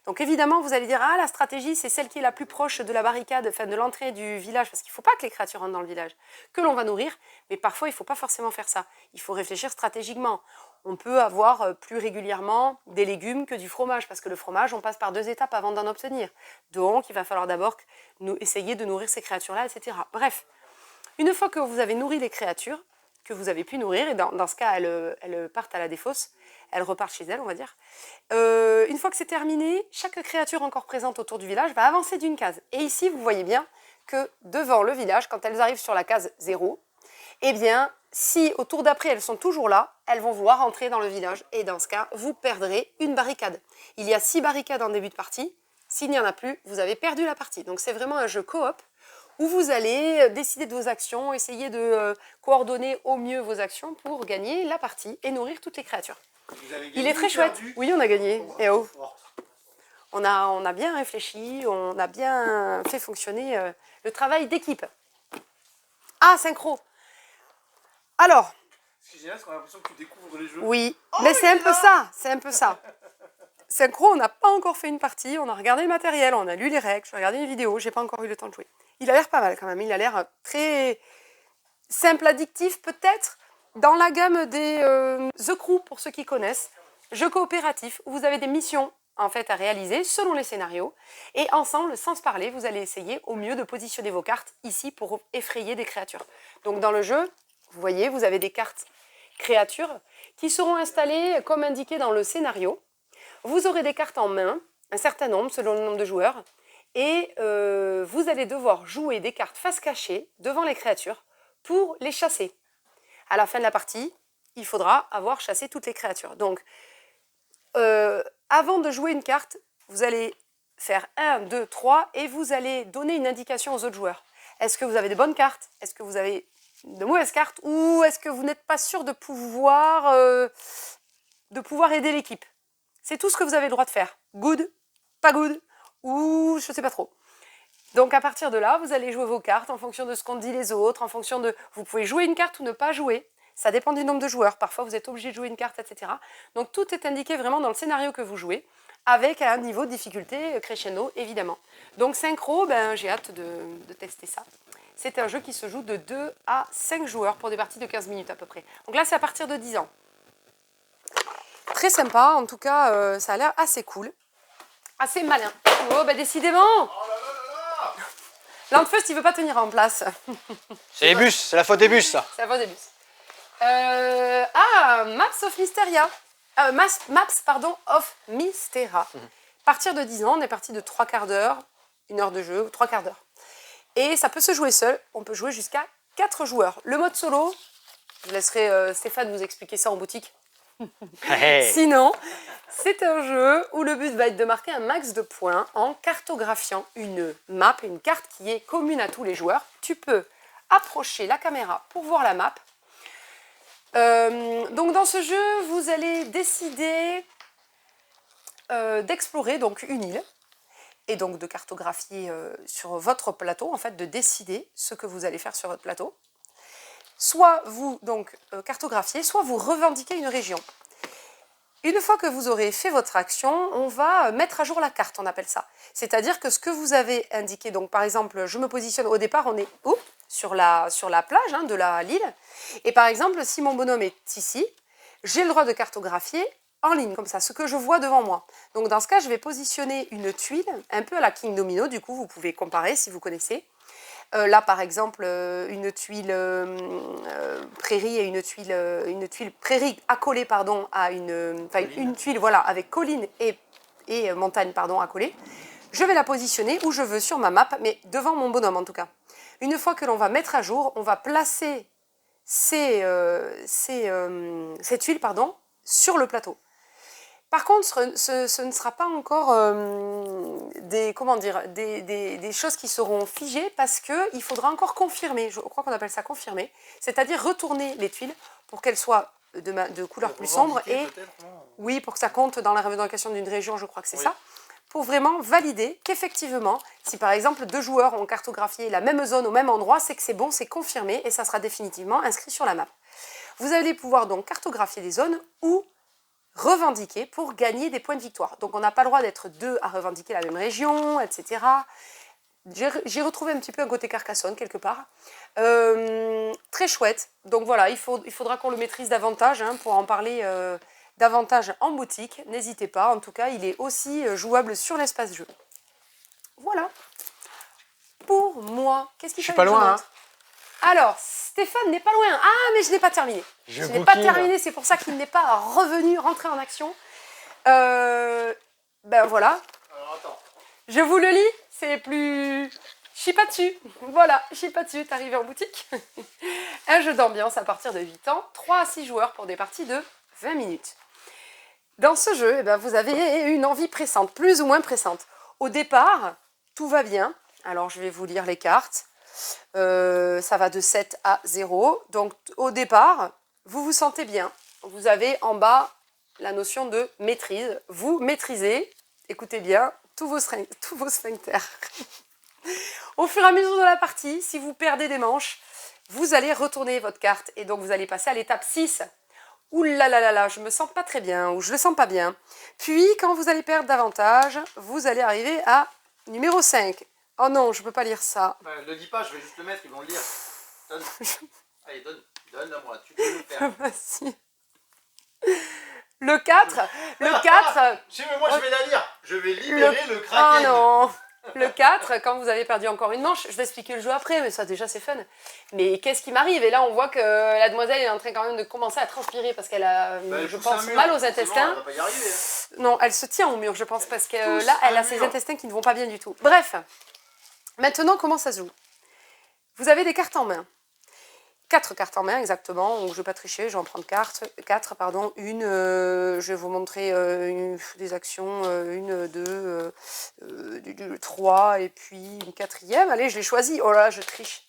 Donc évidemment, vous allez dire, ah, la stratégie, c'est celle qui est la plus proche de la barricade, enfin de l'entrée du village, parce qu'il ne faut pas que les créatures rentrent dans le village, que l'on va nourrir, mais parfois, il ne faut pas forcément faire ça. Il faut réfléchir stratégiquement. On peut avoir plus régulièrement des légumes que du fromage, parce que le fromage, on passe par 2 étapes avant d'en obtenir. Donc, il va falloir d'abord essayer de nourrir ces créatures-là, etc. Bref, une fois que vous avez nourri les créatures, que vous avez pu nourrir, et dans ce cas, elles partent à la défausse, elles repartent chez elles, on va dire. Une fois que c'est terminé, chaque créature encore présente autour du village va avancer d'une case. Et ici, vous voyez bien que devant le village, quand elles arrivent sur la case 0, eh bien, si au tour d'après, elles sont toujours là, elles vont vouloir entrer dans le village. Et dans ce cas, vous perdrez une barricade. Il y a 6 barricades en début de partie. S'il n'y en a plus, vous avez perdu la partie. Donc, c'est vraiment un jeu coop où vous allez décider de vos actions, essayer de coordonner au mieux vos actions pour gagner la partie et nourrir toutes les créatures. Il est très chouette. Oui, on a gagné. Eh oh. On a bien réfléchi, on a bien fait fonctionner le travail d'équipe. Ah, synchro. Alors. C'est génial, parce qu'on a l'impression que tu découvres les jeux. Oui, mais c'est un peu ça, c'est un peu ça. Synchro, on n'a pas encore fait une partie, on a regardé le matériel, on a lu les règles, j'ai regardé une vidéo, j'ai pas encore eu le temps de jouer. Il a l'air pas mal quand même, il a l'air très simple, addictif peut-être, dans la gamme des The Crew, pour ceux qui connaissent, jeu coopératif, où vous avez des missions en fait à réaliser selon les scénarios, et ensemble, sans se parler, vous allez essayer au mieux de positionner vos cartes ici pour effrayer des créatures. Donc dans le jeu, vous voyez, vous avez des cartes créatures qui seront installées comme indiqué dans le scénario. Vous aurez des cartes en main, un certain nombre selon le nombre de joueurs, et vous allez devoir jouer des cartes face cachée devant les créatures pour les chasser. À la fin de la partie, il faudra avoir chassé toutes les créatures. Donc, avant de jouer une carte, vous allez faire 1, 2, 3 et vous allez donner une indication aux autres joueurs. Est-ce que vous avez de bonnes cartes? Est-ce que vous avez de mauvaises cartes? Ou est-ce que vous n'êtes pas sûr de pouvoir aider l'équipe? C'est tout ce que vous avez le droit de faire. Good, pas good, ou je ne sais pas trop. Donc à partir de là, vous allez jouer vos cartes en fonction de ce qu'ont dit les autres, en fonction de... Vous pouvez jouer une carte ou ne pas jouer. Ça dépend du nombre de joueurs. Parfois, vous êtes obligé de jouer une carte, etc. Donc tout est indiqué vraiment dans le scénario que vous jouez, avec un niveau de difficulté crescendo, évidemment. Donc synchro, j'ai hâte de tester ça. C'est un jeu qui se joue de 2 à 5 joueurs pour des parties de 15 minutes à peu près. Donc là, c'est à partir de 10 ans. Très sympa, en tout cas, ça a l'air assez cool. Assez malin. Oh, décidément. Oh là là là là. Landfust, il veut pas tenir en place. C'est les bus, c'est la faute des bus, ça. C'est la faute des bus. Maps of Mysteria. Maps of Mystera. À partir de 10 ans, on est parti de 3 quarts d'heure, 1 heure de jeu, 3 quarts d'heure. Et ça peut se jouer seul, on peut jouer jusqu'à 4 joueurs. Le mode solo, je laisserai Stéphane vous expliquer ça en boutique. Sinon, c'est un jeu où le but va être de marquer un max de points en cartographiant une map, une carte qui est commune à tous les joueurs. Tu peux approcher la caméra pour voir la map. Donc dans ce jeu, vous allez décider d'explorer donc une île et donc de cartographier sur votre plateau, en fait de décider ce que vous allez faire sur votre plateau. Soit vous donc cartographiez, soit vous revendiquez une région. Une fois que vous aurez fait votre action, on va mettre à jour la carte, on appelle ça. C'est-à-dire que ce que vous avez indiqué, donc par exemple, je me positionne au départ, on est sur la plage de l'île. Et par exemple, si mon bonhomme est ici, j'ai le droit de cartographier en ligne, comme ça, ce que je vois devant moi. Donc dans ce cas, je vais positionner une tuile, un peu à la King Domino, du coup, vous pouvez comparer si vous connaissez. Là, par exemple, une tuile prairie et une tuile prairie accolée à une tuile voilà, avec colline et montagne accolée. Je vais la positionner où je veux sur ma map, mais devant mon bonhomme en tout cas. Une fois que l'on va mettre à jour, on va placer cette huile sur le plateau. Par contre, ce ne sera pas encore des choses qui seront figées parce qu'il faudra encore confirmer, je crois qu'on appelle ça confirmer, c'est-à-dire retourner les tuiles pour qu'elles soient de couleur plus sombre et oui, pour que ça compte dans la revendication d'une région, je crois que c'est ça, pour vraiment valider qu'effectivement, si par exemple 2 joueurs ont cartographié la même zone au même endroit, c'est que c'est bon, c'est confirmé et ça sera définitivement inscrit sur la map. Vous allez pouvoir donc cartographier des zones ou revendiquer pour gagner des points de victoire. Donc on n'a pas le droit d'être 2 à revendiquer la même région, etc. J'ai retrouvé un petit peu un côté Carcassonne quelque part. Très chouette. Donc voilà, il faudra qu'on le maîtrise davantage pour en parler davantage en boutique. N'hésitez pas, en tout cas il est aussi jouable sur l'espace jeu. Voilà. Pour moi, qu'est-ce qu'il Je suis pas loin, hein. Alors, Stéphane n'est pas loin. Ah, mais je n'ai pas terminé. Je n'ai pas terminé, c'est pour ça qu'il n'est pas rentré en action. Ben voilà. Alors attends. Je vous le lis, c'est plus... Chipatsu. Voilà, Chipatsu est arrivé en boutique. Un jeu d'ambiance à partir de 8 ans, 3 à 6 joueurs pour des parties de 20 minutes. Dans ce jeu, vous avez une envie pressante, plus ou moins pressante. Au départ, tout va bien. Alors, je vais vous lire les cartes. Ça va de 7 à 0. Donc au départ, vous vous sentez bien. Vous avez en bas la notion de maîtrise. Vous maîtrisez, écoutez bien, tous vos sphincters. Au fur et à mesure de la partie, si vous perdez des manches, vous allez retourner votre carte et donc vous allez passer à l'étape 6. Ouh là là là là, je me sens pas très bien ou je le sens pas bien. Puis quand vous allez perdre davantage, vous allez arriver à numéro 5. Oh non, je peux pas lire ça. Le dis pas, je vais juste le mettre, ils vont le lire. Donne. Allez, donne-la-moi, tu peux le faire. Vas-y. Le 4, Si, mais moi je vais la lire. Je vais libérer le kraken. Oh non. Le 4, quand vous avez perdu encore une manche, je vais expliquer le jeu après, mais ça déjà c'est fun. Mais qu'est-ce qui m'arrive? Et là on voit que la demoiselle est en train quand même de commencer à transpirer parce qu'elle a, je pense, mal aux intestins. Elle va pas y arriver, hein. Non, elle se tient au mur, je pense, parce que là elle a ses intestins qui ne vont pas bien du tout. Bref, maintenant comment ça se joue? Vous avez des cartes en main. 4 cartes en main exactement, donc je ne vais pas tricher, je vais en prendre 4. Une, je vais vous montrer des actions, 1, 2, 3 et puis une 4e. Allez, je l'ai choisie, oh là, je triche.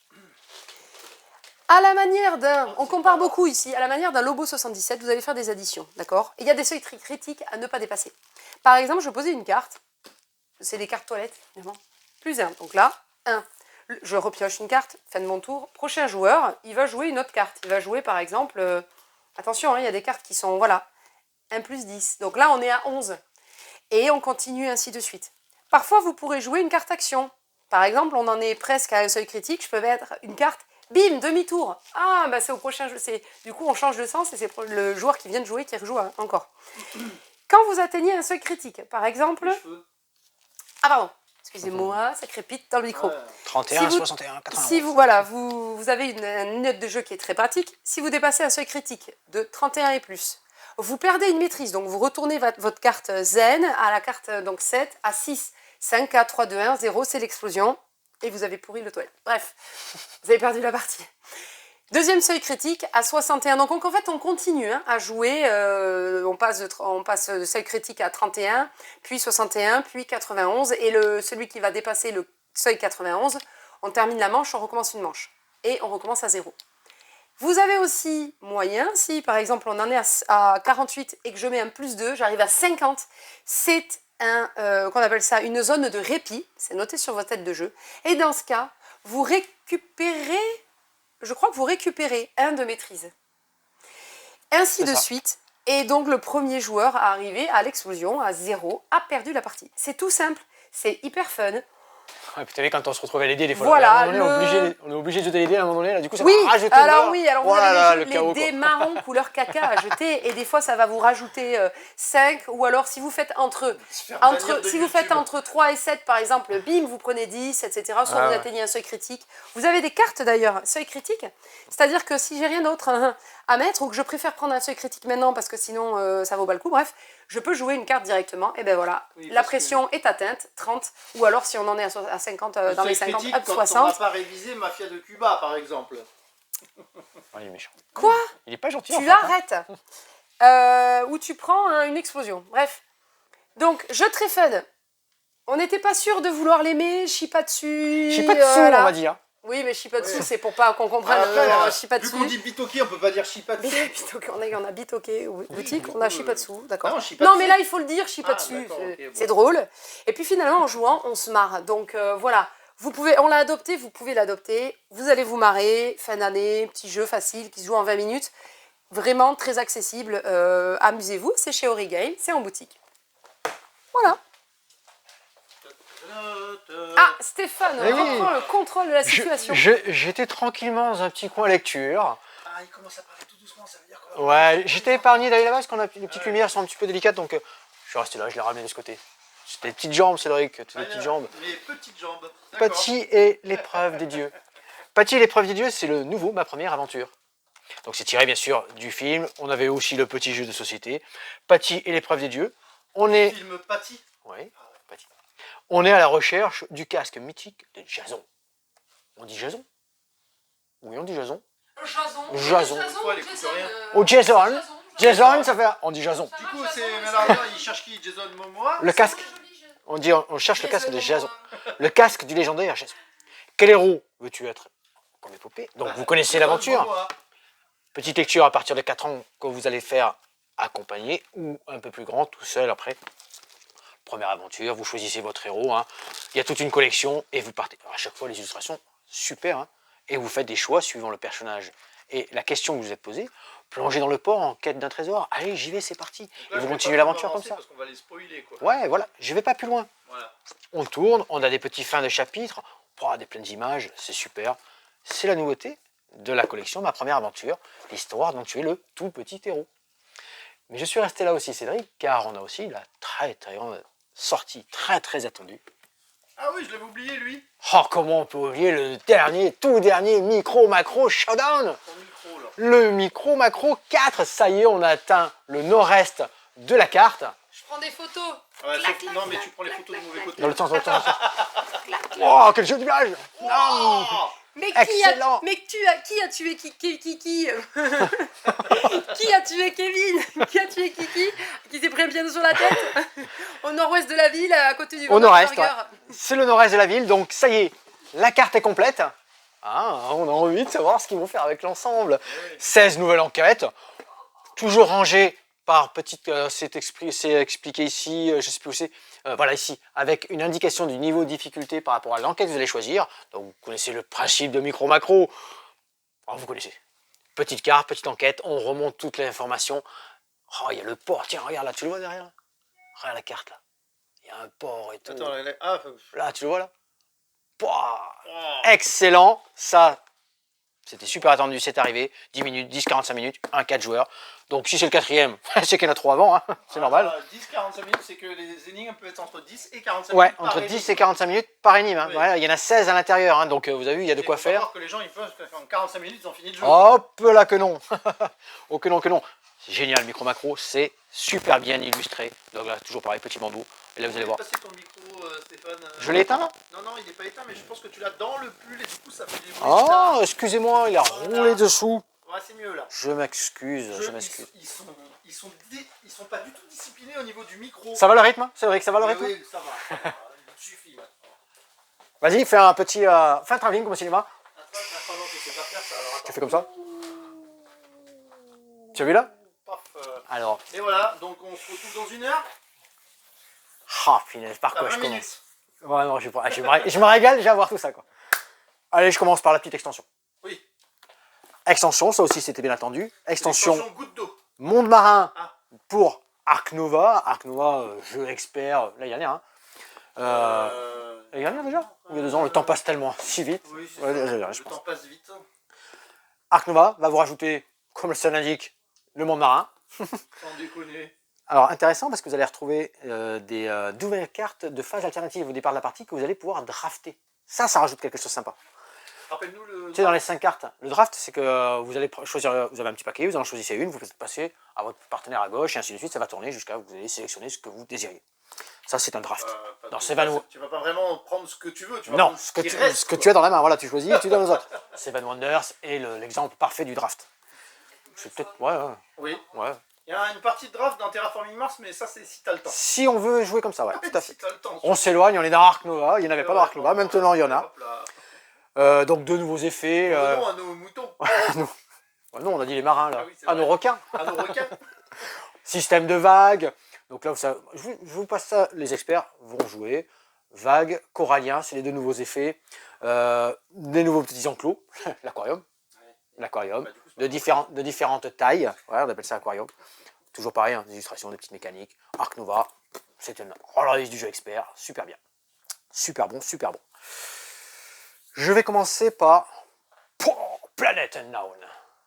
À la manière d'un, on compare beaucoup ici, à la manière d'un Lobo 77, vous allez faire des additions, d'accord? Et il y a des seuils critiques à ne pas dépasser. Par exemple, je vais poser une carte, c'est des cartes toilettes, évidemment, plus 1, donc là, 1. Je repioche une carte, fin de mon tour. Prochain joueur, il va jouer une autre carte. Il va jouer par exemple, attention, il y a des cartes qui sont, voilà, 1 plus 10. Donc là, on est à 11. Et on continue ainsi de suite. Parfois, vous pourrez jouer une carte action. Par exemple, on en est presque à un seuil critique. Je peux mettre une carte, bim, demi-tour. Ah, bah c'est au prochain jeu. Du coup, on change de sens et c'est le joueur qui vient de jouer qui rejoue encore. Quand vous atteignez un seuil critique, par exemple... Ah pardon. Excusez-moi, ça crépite dans le micro. 31, 61, 80. Si vous avez une note de jeu qui est très pratique, si vous dépassez un seuil critique de 31 et plus, vous perdez une maîtrise. Donc vous retournez votre carte zen à la carte donc 7 à 6. 5, 4, 3, 2, 1, 0, c'est l'explosion. Et vous avez pourri le toilette. Bref, vous avez perdu la partie. Deuxième seuil critique à 61. Donc en fait, on continue à jouer. On passe de seuil critique à 31, puis 61, puis 91. Et celui qui va dépasser le seuil 91, on termine la manche, on recommence une manche. Et on recommence à 0. Vous avez aussi moyen, si par exemple on en est à 48 et que je mets un plus 2, j'arrive à 50, c'est qu'on appelle ça une zone de répit. C'est noté sur votre tête de jeu. Et dans ce cas, vous récupérez... Je crois que vous récupérez 1 de maîtrise. Ainsi de suite. Et donc, le premier joueur à arriver à l'explosion, à 0, a perdu la partie. C'est tout simple. C'est hyper fun. Ouais, puis tu savez, quand on se retrouve à l'aider, des fois, voilà, on est obligé de jeter l'aider à un moment donné. Là, du coup, ça oui, va rajouter alors oui, alors vous avez chaos, les dés marrons couleur caca à jeter. Et des fois, ça va vous rajouter 5. Ou alors, si vous faites entre 3 et 7, par exemple, bim, vous prenez 10, etc. Soit vous atteignez un seuil critique. Vous avez des cartes d'ailleurs, seuil critique. C'est-à-dire que si j'ai rien d'autre à mettre, ou que je préfère prendre un seuil critique maintenant, parce que sinon, ça vaut pas le coup, bref, je peux jouer une carte directement. Et ben voilà, la pression est atteinte, 30. Ou alors, si on en est à 50, dans les 50, hop, 60. On n'a pas révisé Mafia de Cuba, par exemple. Oh, il est méchant. Quoi? Il est pas gentil. en Tu fait, hein. arrêtes. Ou tu prends une explosion. Bref. Donc, jeu très fun. On n'était pas sûr de vouloir l'aimer, Shipatsu. Je sais pas de sous, on voilà. va dire. Oui, mais Shipatsu, Ouais. c'est pour pas qu'on comprenne. Après, Shipatsu. vu qu'on dit Bitoki, on peut pas dire Shipatsu. On a Bitoke boutique, du on a coup, Shipatsu, d'accord. non, Shipatsu. Non, mais là, il faut le dire, Shipatsu, Ah, d'accord, ok, bon. c'est drôle. Et puis finalement, en jouant, on se marre. Donc voilà, on l'a adopté, vous pouvez l'adopter. Vous allez vous marrer, fin d'année, petit jeu facile qui se joue en 20 minutes. Vraiment très accessible. Amusez-vous, c'est chez Origame, c'est en boutique. Voilà. Ah, Stéphane, Eh oui. reprend le contrôle de la situation. J'étais tranquillement dans un petit coin lecture. Ah, il commence à parler tout doucement, ça veut dire quoi? Ouais, j'étais épargné d'aller là-bas parce qu'on a les petites lumières sont un petit peu délicates, donc je suis resté là, je l'ai ramené de ce côté. C'était des petites jambes, Cédric, toutes des petites jambes. Mes petites jambes. D'accord. Patty et l'épreuve des dieux. Patty et l'épreuve des dieux, c'est le nouveau, ma première aventure. Donc c'est tiré bien sûr du film. On avait aussi le petit jeu de société. Patty et l'épreuve des dieux. On est, Film Patty. ouais, Patty. On est à la recherche du casque mythique de Jason. On dit Jason? Oui, on dit Jason. Jason. Pourquoi elle écoute rien? Ou Jason. Jason, ça fait. On dit Jason. Du coup, c'est Ménardien, il cherche qui? Jason Momoa? Le casque. On cherche le casque de Jason. Le casque du légendaire Jason. Quel héros veux-tu être comme épopée? Donc vous connaissez Jason l'aventure. Momoa. Petite lecture à partir de 4 ans que vous allez faire accompagné ou un peu plus grand, tout seul après. Première aventure, vous choisissez votre héros. Hein. Il y a toute une collection et vous partez. Alors, à chaque fois, les illustrations, super. Hein. Et vous faites des choix suivant le personnage. Et la question que vous vous êtes posée, plongez dans le port en quête d'un trésor. Allez, j'y vais, c'est parti. Donc là, Et je vous vais continuez pas l'aventure comme avancer ça. Parce qu'on va les spoiler, quoi. Ouais, voilà, je vais pas plus loin. Voilà. On tourne, on a des petits fins de chapitres, des pleines images, c'est super. C'est la nouveauté de la collection, ma première aventure, l'histoire dont tu es le tout petit héros. Mais je suis resté là aussi, Cédric, car on a aussi la très sortie très attendue. Ah oui, je l'avais oublié, lui. Oh, comment on peut oublier le tout dernier micro-macro showdown? Ton micro, là. Le micro-macro 4, ça y est, on a atteint le nord-est de la carte. Je prends des photos. Ouais, non, mais tu prends les photos du mauvais côté. Dans le temps. Oh, quel jeu d'image! Oh Mais Excellent. qui a tué Qui Qui a tué Kevin? Qui a tué Kiki? Qui s'est pris un piano sur la tête? Au nord-ouest de la ville, à côté du Au nord-est, Burger. c'est le nord-est de la ville, donc ça y est, la carte est complète. Ah, on a envie de savoir ce qu'ils vont faire avec l'ensemble. 16 nouvelles enquêtes, toujours rangées par petite, c'est expliqué ici, je sais plus où c'est, voilà ici, avec une indication du niveau de difficulté par rapport à l'enquête que vous allez choisir. Donc vous connaissez le principe de micro-macro. Oh, vous connaissez. Petite carte, petite enquête, on remonte toute l'information. Oh, il y a le port, tiens, regarde là, tu le vois derrière? Regarde la carte là. Il y a un port et tout. Attends, ah, Là, tu le vois là? Pouah, oh. excellent, ça, c'était super attendu, c'est arrivé. 10 minutes, 10-45 minutes, un 4 joueurs. Donc si c'est le quatrième, c'est qu'il y en a 3 avant, hein. C'est normal. 10-45 minutes, c'est que les énigmes peuvent être entre 10 et 45 Ouais, minutes. entre 10 et 45 minutes par énigme. Hein. Oui. Voilà, il y en a 16 à l'intérieur, hein. Donc vous avez vu, il y a de quoi faire. Alors que les gens, ils peuvent faire en 45 minutes, ils ont fini le jeu. Hop là que non. Oh que non, que non. C'est génial, micro macro, c'est super bien illustré. Donc là, toujours pareil, petit bandeau. Et là, vous allez voir. Passer ton micro, Stéphane. Je l'ai éteint là? Non, il n'est pas éteint, mais je pense que tu l'as dans le pull et du coup, ça fait des bruits. Oh, excusez-moi, il a roulé dessous. Ouais, c'est mieux là. Je m'excuse, je m'excuse. Ils sont pas du tout disciplinés au niveau du micro. Ça va le rythme? C'est vrai que ça va le Mais rythme? oui, ça va. Il suffit maintenant. Vas-y, fais un petit. Fais un travelling comme au cinéma. Attends, non, je sais pas faire ça. Alors, Tu attends. fais comme ça. Tu as vu là? Paf, Alors. Et voilà, donc on se retrouve dans 1 heure. Ah, finesse, par T'as quoi 20 je minutes. commence? Ouais, non, je me régale déjà à voir tout ça, quoi. Allez, je commence par la petite extension. Oui. Extension, ça aussi c'était bien attendu. Extension Goutte d'eau. Monde Marin Ah. pour Ark Nova. Ark Nova, jeu expert, l'année dernière. Hein. L'année dernière déjà? Ou il y a 2 ans, le temps passe tellement si vite. Oui, c'est Ouais, ça. je Le pense. temps passe vite. Ark Nova va vous rajouter, comme le seul l'indique, le monde marin. Sans déconner. Alors intéressant parce que vous allez retrouver des nouvelles cartes de phase alternative au départ de la partie que vous allez pouvoir drafter. Ça rajoute quelque chose de sympa. Rappelle-nous le. Tu sais, dans les 5 cartes, le draft, c'est que vous allez choisir, vous avez un petit paquet, vous en choisissez une, vous passez à votre partenaire à gauche, et ainsi de suite, ça va tourner jusqu'à ce que vous allez sélectionner ce que vous désirez. Ça, c'est un draft. dans ces Van... Tu vas pas vraiment prendre ce que tu veux. Tu vas Non, prendre ce que, qui tu, reste, ce que quoi. tu as dans la main, voilà, tu choisis, tu donnes aux autres. C'est Van Wonders et l'exemple parfait du draft. C'est peut-être... Ouais, Oui. ouais. Il y a une partie de draft dans Terraforming Mars, mais ça, c'est si t'as le temps. Si on veut jouer comme ça, ouais, tout à fait. Si t'as le temps. On s'éloigne, on est dans Ark Nova, il n'y en avait pas dans Ark Nova, maintenant il y en a. Hop là. Donc de nouveaux effets. Revenons à nos moutons. Non, on a dit les marins là. Ah oui, c'est À nos vrai. requins. À nos requins. Système de vagues. Donc là, je vous passe ça, les experts vont jouer. Vagues, corallien, c'est les deux nouveaux effets. Des nouveaux petits enclos, l'aquarium. L'aquarium, Bah, du coup, c'est de différentes tailles. Ouais, on appelle ça aquarium. Toujours pareil, hein, des illustrations, des petites mécaniques. Ark Nova, c'est une relance du jeu expert. Super bien. Super bon, super bon. Je vais commencer par Planet Unknown.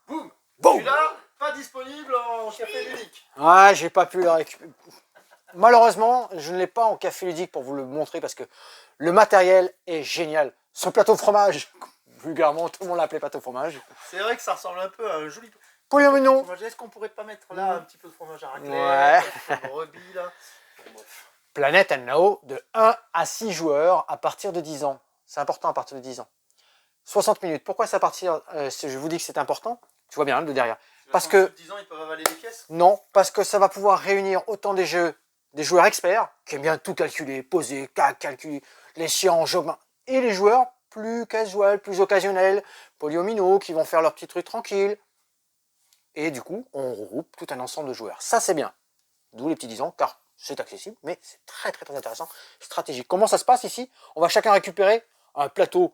Boum. Boum. Celui-là, pas disponible en café ludique. Ouais, j'ai pas pu le récupérer. Malheureusement, je ne l'ai pas en café ludique pour vous le montrer parce que le matériel est génial. Ce plateau fromage, vulgairement, tout le monde l'appelait plateau fromage. C'est vrai que ça ressemble un peu à un joli Polyomino. fromage. Est-ce qu'on pourrait pas mettre là un petit peu de fromage à raclette, Ouais. un brebis là. Bon, bref. Planet Unknown de 1 à 6 joueurs à partir de 10 ans. C'est important à partir de 10 ans. 60 minutes. Pourquoi c'est à partir je vous dis que c'est important. Tu vois bien le de derrière. Parce que 10 ans, ils peuvent avaler des pièces. non, parce que ça va pouvoir réunir autant des joueurs experts qui aiment bien tout calculer, poser, calculer les sciences, et les joueurs plus casual, plus occasionnels, polyomino, qui vont faire leurs petits trucs tranquilles. Et du coup, on regroupe tout un ensemble de joueurs. Ça, c'est bien. D'où les petits 10 ans, car c'est accessible, mais c'est très très très intéressant, stratégique. Comment ça se passe ici? On va chacun récupérer un plateau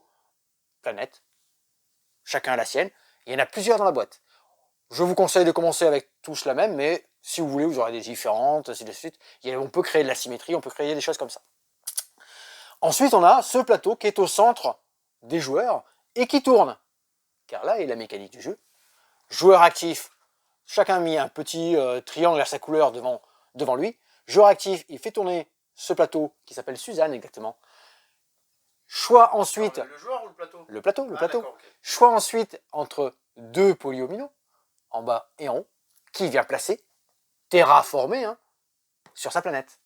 planète, chacun a la sienne. Il y en a plusieurs dans la boîte. Je vous conseille de commencer avec tous la même, mais si vous voulez, vous aurez des différentes, ainsi de suite. On peut créer de la symétrie, on peut créer des choses comme ça. Ensuite, on a ce plateau qui est au centre des joueurs et qui tourne. Car là est la mécanique du jeu. Joueur actif, chacun a mis un petit triangle à sa couleur devant lui. Joueur actif, il fait tourner ce plateau qui s'appelle Suzanne exactement. Choix ensuite... Alors, le joueur ou le plateau? Le plateau, le Ah, plateau. d'accord, ok. Choix ensuite entre deux polyomino, en bas et en haut, qui vient placer, terraformer, hein, sur sa planète.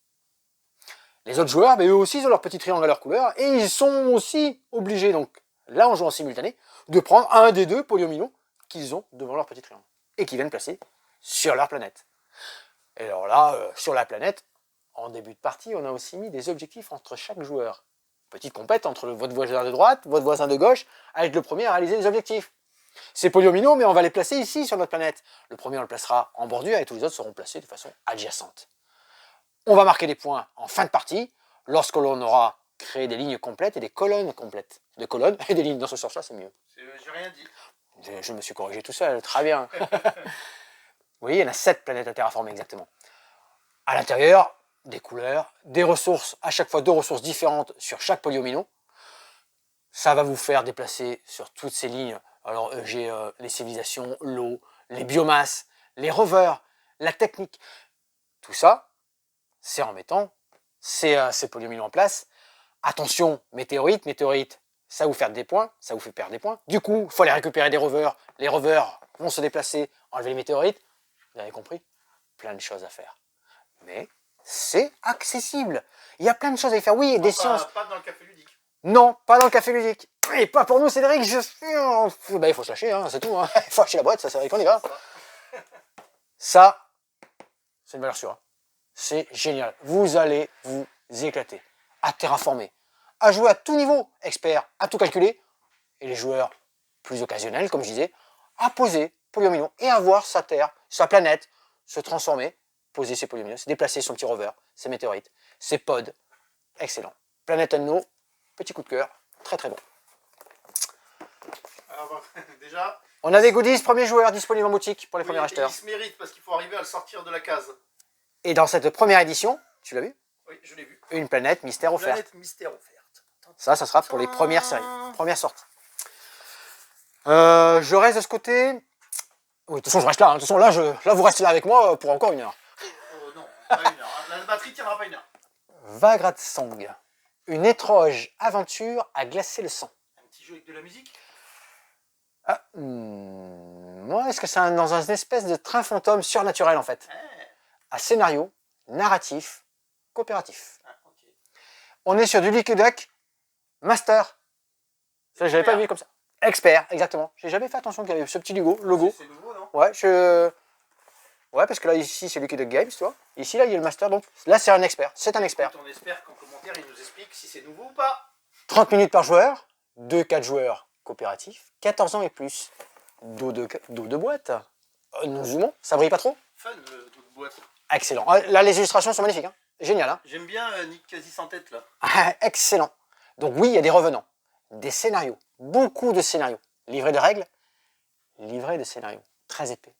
Les autres joueurs, eux aussi, ils ont leur petit triangle à leur couleur, et ils sont aussi obligés, donc là on joue en simultané, de prendre un des deux polyomino qu'ils ont devant leur petit triangle, et qui viennent placer sur leur planète. Et alors là, sur la planète, en début de partie, on a aussi mis des objectifs entre chaque joueur. Petite compète entre votre voisin de droite, votre voisin de gauche, avec le premier à réaliser les objectifs. C'est polyomino, mais on va les placer ici sur notre planète. Le premier, on le placera en bordure et tous les autres seront placés de façon adjacente. On va marquer des points en fin de partie, lorsque l'on aura créé des lignes complètes et des colonnes complètes. Des colonnes et des lignes, dans ce sens-là, c'est mieux. J'ai rien dit. Je me suis corrigé tout seul, très bien. Vous voyez, il y en a 7 planètes à terraformer exactement. À l'intérieur, des couleurs, des ressources, à chaque fois 2 ressources différentes sur chaque polyomino. Ça va vous faire déplacer sur toutes ces lignes. Alors j'ai les civilisations, l'eau, les biomasses, les rovers, la technique. Tout ça, c'est en mettant ces polyomino en place. Attention, météorite, ça vous fait des points, ça vous fait perdre des points. Du coup, il faut aller récupérer des rovers. Les rovers vont se déplacer, enlever les météorites. Vous avez compris? Plein de choses à faire. Mais c'est accessible. Il y a plein de choses à y faire. Oui, des sciences. Pas dans le café ludique. Non, pas dans le café ludique. Et pas pour nous, Cédric. Bah, il faut se lâcher, hein, c'est tout. Hein. Il faut acheter la boîte, ça c'est vrai qu'on y va. Ça, c'est une valeur sûre. Hein. C'est génial. Vous allez vous éclater. À terraformer. À jouer à tout niveau. Expert, à tout calculer. Et les joueurs plus occasionnels, comme je disais, à poser polyomino et à voir sa Terre, sa planète se transformer, poser ses polyomino, se déplacer son petit rover, ses météorites, ses pods. Excellent. Planète Unknown, petit coup de cœur, très très bon. Alors, déjà, On a des goodies, premier joueur disponible en boutique pour les premiers acheteurs. il se mérite parce qu'il faut arriver à le sortir de la case. Et dans cette première édition, tu l'as vu, Oui, je l'ai vu. une planète mystère offerte. Planète mystère offerte. Ça sera pour les premières séries, première sortie. Je reste de ce côté. Oui, de toute façon, je reste là. Hein. De toute façon, là, vous restez là avec moi pour encore 1 heure. Non, pas 1 heure. La batterie tiendra pas 1 heure. Vagratsong. Une étrange aventure à glacer le sang. Un petit jeu avec de la musique. Ah, moi, est-ce que c'est dans une espèce de train fantôme surnaturel en fait? À scénario, narratif, coopératif. Ah, ok. On est sur du Lucky Duck Master. Ça, j'avais pas vu comme ça. Expert, exactement. J'ai jamais fait attention qu'il y avait ce petit logo. C'est nouveau, non? Ouais, ouais, parce que là, ici, c'est Lucky Duck Games, tu vois. Ici, là, il y a le Master, donc là, c'est un expert. C'est un expert. On espère qu'en commentaire, il nous explique si c'est nouveau ou pas. 30 minutes par joueur, 2-4 joueurs coopératifs, 14 ans et plus. Dos de boîte. Nous zoomons, ça brille pas trop? Fun, le truc de boîte. Excellent. Là, les illustrations sont magnifiques. Hein. Génial. Hein. J'aime bien Nick quasi sans tête, là. Excellent. Donc oui, il y a des revenants, des scénarios, beaucoup de scénarios. Livret de règles, livret de scénarios, très épais.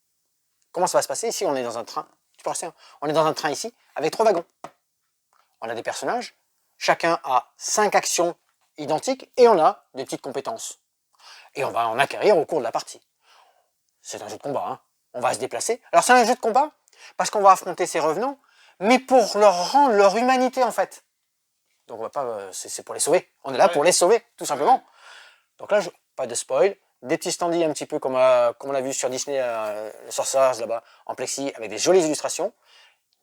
Comment ça va se passer? Ici, on est dans un train. Tu peux rester, hein. On est dans un train ici, avec 3 wagons. On a des personnages, chacun a 5 actions identiques, et on a des petites compétences. Et on va en acquérir au cours de la partie. C'est un jeu de combat, hein. On va se déplacer. Alors c'est un jeu de combat, parce qu'on va affronter ces revenants, mais pour leur rendre leur humanité, en fait. Donc on va pas, c'est pour les sauver. On est là pour les sauver, tout simplement. Donc là, pas de spoil. Des petits standees un petit peu comme on l'a vu sur Disney, le Sorcerers là-bas, en plexi, avec des jolies illustrations.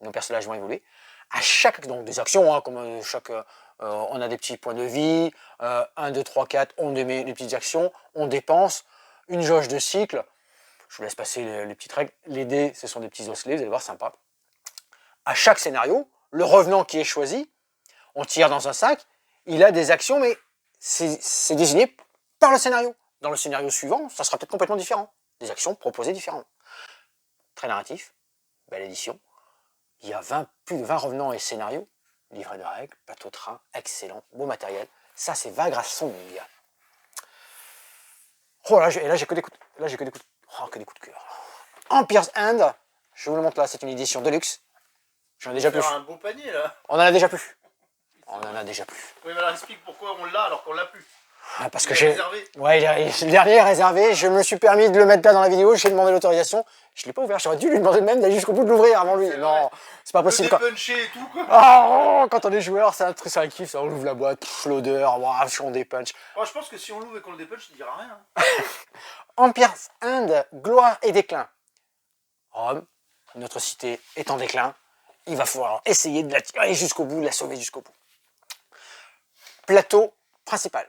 Nos personnages vont évoluer. À chaque, donc des actions, hein, comme chaque, on a des petits points de vie, 1, 2, 3, 4, on met les petites actions, on dépense, une jauge de cycle. Je vous laisse passer les petites règles. Les dés, ce sont des petits osselets, vous allez voir, sympa. À chaque scénario, le revenant qui est choisi, on tire dans un sac, il a des actions, mais c'est désigné par le scénario. Dans le scénario suivant, ça sera peut-être complètement différent. Des actions proposées différemment. Très narratif, belle édition. Il y a plus de 20 revenants et scénarios. Livret de règles, plateau train, excellent, beau matériel. Ça, c'est Vagrasson. Oh là, j'ai que des coups de cœur. Empire's Hand, je vous le montre là, c'est une édition de luxe. J'en ai déjà plus. Un beau panier, là. On en a déjà plus. On en a déjà plus. Oui, mais alors explique pourquoi on l'a alors qu'on l'a plus. Ah, parce Il que est j'ai. réservé. Ouais, le dernier est réservé. Je me suis permis de le mettre là dans la vidéo. J'ai demandé l'autorisation. Je ne l'ai pas ouvert. J'aurais dû lui demander même d'aller jusqu'au bout de l'ouvrir avant lui. Non, c'est pas possible. Le dépuncher et tout, quoi. Ah, quand on est joueur, c'est un truc, c'est un kiff. Ça, on ouvre la boîte, l'odeur, on dépunch. Oh, je pense que si on l'ouvre et qu'on le dépunch, il dira rien. Empire's Hand, gloire et déclin. Rome, notre cité est en déclin. Il va falloir essayer de la tirer jusqu'au bout, de la sauver jusqu'au bout. Plateau principal.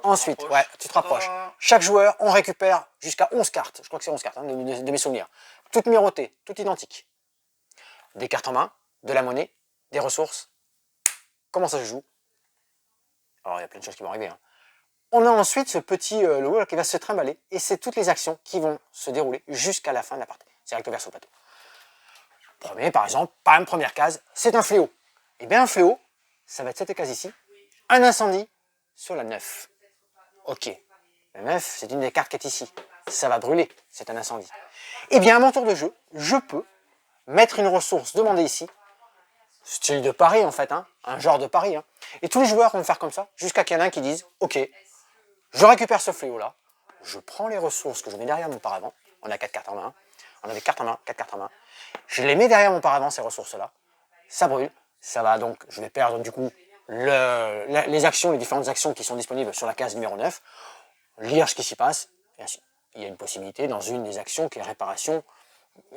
Ensuite, ouais, tu te rapproches. Chaque joueur, on récupère jusqu'à 11 cartes. Je crois que c'est 11 cartes, hein, de mes souvenirs. Toutes numérotées, toutes identiques. Des cartes en main, de la monnaie, des ressources. Comment ça se joue? Alors, il y a plein de choses qui vont arriver. Hein. On a ensuite ce petit logo qui va se trimballer. Et c'est toutes les actions qui vont se dérouler jusqu'à la fin de la partie. C'est recto verso plateau. Premier, par exemple, première case, c'est un fléau. Et bien, un fléau, ça va être cette case ici. Un incendie sur la 9. Ok. La 9, c'est une des cartes qui est ici. Ça va brûler, c'est un incendie. Eh bien, à mon tour de jeu, je peux mettre une ressource demandée ici. Style de pari, en fait, hein, un genre de pari. Hein. Et tous les joueurs vont faire comme ça, jusqu'à qu'il y en ait un qui dise, ok, je récupère ce fléau-là, je prends les ressources que je mets derrière mon paravent. On a 4 cartes en main. On a des cartes en main, 4 cartes en main. Je les mets derrière mon paravent, ces ressources-là. Ça brûle. Ça va donc, je vais perdre du coup les actions, les différentes actions qui sont disponibles sur la case numéro 9. Lire ce qui s'y passe. Et ainsi. Il y a une possibilité dans une des actions qui est réparation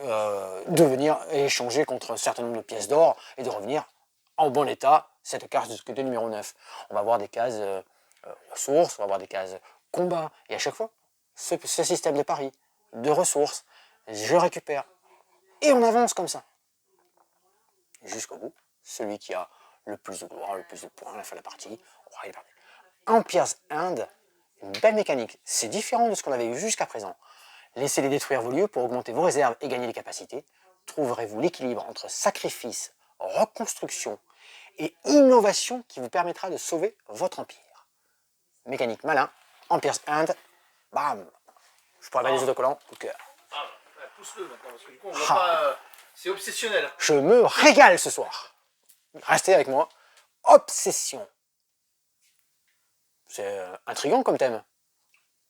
de venir échanger contre un certain nombre de pièces d'or et de revenir en bon état cette carte de numéro 9. On va voir des cases ressources, on va voir des cases combat. Et à chaque fois, ce système de pari, de ressources, je récupère. Et on avance comme ça. Jusqu'au bout, celui qui a le plus de gloire, le plus de points à la fin de la partie, aura les parties. Empire's Hand, une belle mécanique. C'est différent de ce qu'on avait eu jusqu'à présent. Laissez-les détruire vos lieux pour augmenter vos réserves et gagner des capacités. Trouverez-vous l'équilibre entre sacrifice, reconstruction et innovation qui vous permettra de sauver votre empire. Mécanique malin, Empire's Hand, bam. Je pourrais mettre les autocollants, coup de cœur. Ah, pousse-le maintenant, parce que du coup, on voit pas. C'est obsessionnel. Je me régale ce soir. Restez avec moi. Obsession. C'est intriguant comme thème.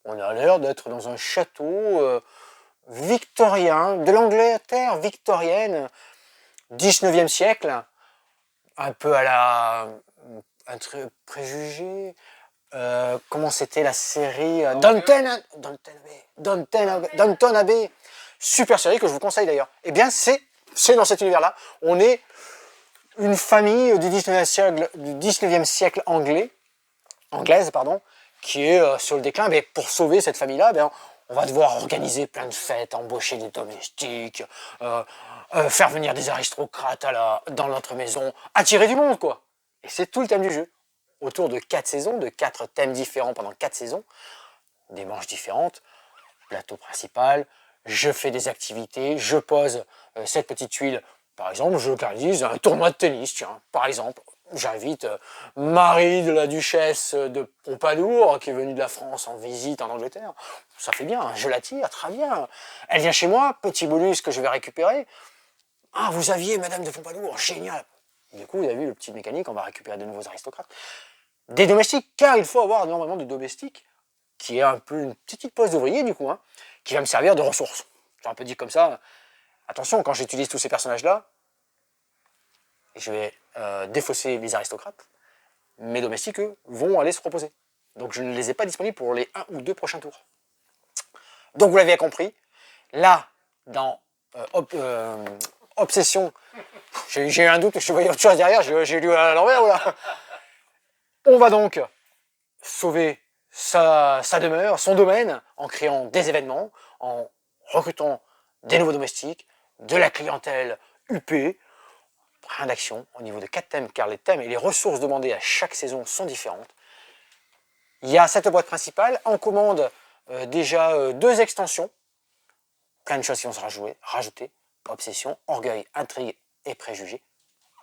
On a l'air d'être dans un château victorien, de l'Angleterre victorienne, 19e siècle, un peu à la préjugé. Comment c'était la série Downton Abbey. Super série que je vous conseille d'ailleurs. Eh bien, c'est dans cet univers-là. On est une famille du 19e siècle anglaise, pardon, qui est sur le déclin. Mais pour sauver cette famille-là, on va devoir organiser plein de fêtes, embaucher des domestiques, faire venir des aristocrates dans notre maison, attirer du monde, quoi. Et c'est tout le thème du jeu. Autour de 4 saisons, de 4 thèmes différents pendant 4 saisons, des manches différentes, plateau principal, je fais des activités, je pose cette petite tuile. Par exemple, je organise un tournoi de tennis, tiens, par exemple. J'invite Marie de la Duchesse de Pompadour, qui est venue de la France en visite en Angleterre. Ça fait bien, je l'attire, très bien. Elle vient chez moi, petit bonus que je vais récupérer. Ah, vous aviez Madame de Pompadour, génial. Du coup, vous avez vu le petit mécanique, on va récupérer de nouveaux aristocrates. Des domestiques, car il faut avoir énormément de domestiques, qui est un peu une petite poste d'ouvrier, du coup, hein, qui va me servir de ressources. J'ai un peu dit comme ça. Attention, quand j'utilise tous ces personnages-là, je vais défausser les aristocrates, mes domestiques, eux, vont aller se proposer. Donc je ne les ai pas disponibles pour les 1 ou 2 prochains tours. Donc vous l'avez compris, là, dans Obsession, j'ai eu un doute, je voyais autre chose derrière, j'ai lu à l'envers, là. On va donc sauver sa demeure, son domaine, en créant des événements, en recrutant des nouveaux domestiques, de la clientèle UP, rien d'action au niveau de 4 thèmes, car les thèmes et les ressources demandées à chaque saison sont différentes. Il y a cette boîte principale, en commande déjà 2 extensions, plein de choses qui vont se rajouter, obsession, orgueil, intrigue et préjugés.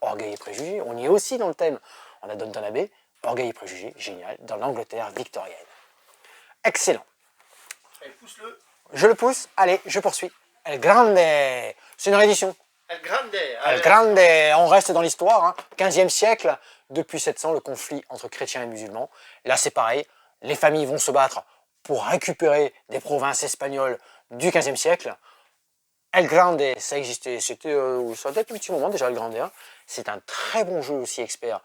Orgueil et préjugés, on y est aussi dans le thème, on a Downton Abbey, orgueil et préjugés, génial, dans l'Angleterre victorienne. Excellent. Allez, pousse-le. Je le pousse, allez, je poursuis. El Grande, c'est une réédition. El Grande. El Grande, on reste dans l'histoire, hein. 15e siècle, depuis 700, le conflit entre chrétiens et musulmans. Là, c'est pareil, les familles vont se battre pour récupérer des provinces espagnoles du 15e siècle. El Grande, ça existait, ça date un petit moment déjà, El Grande. Hein. C'est un très bon jeu aussi expert,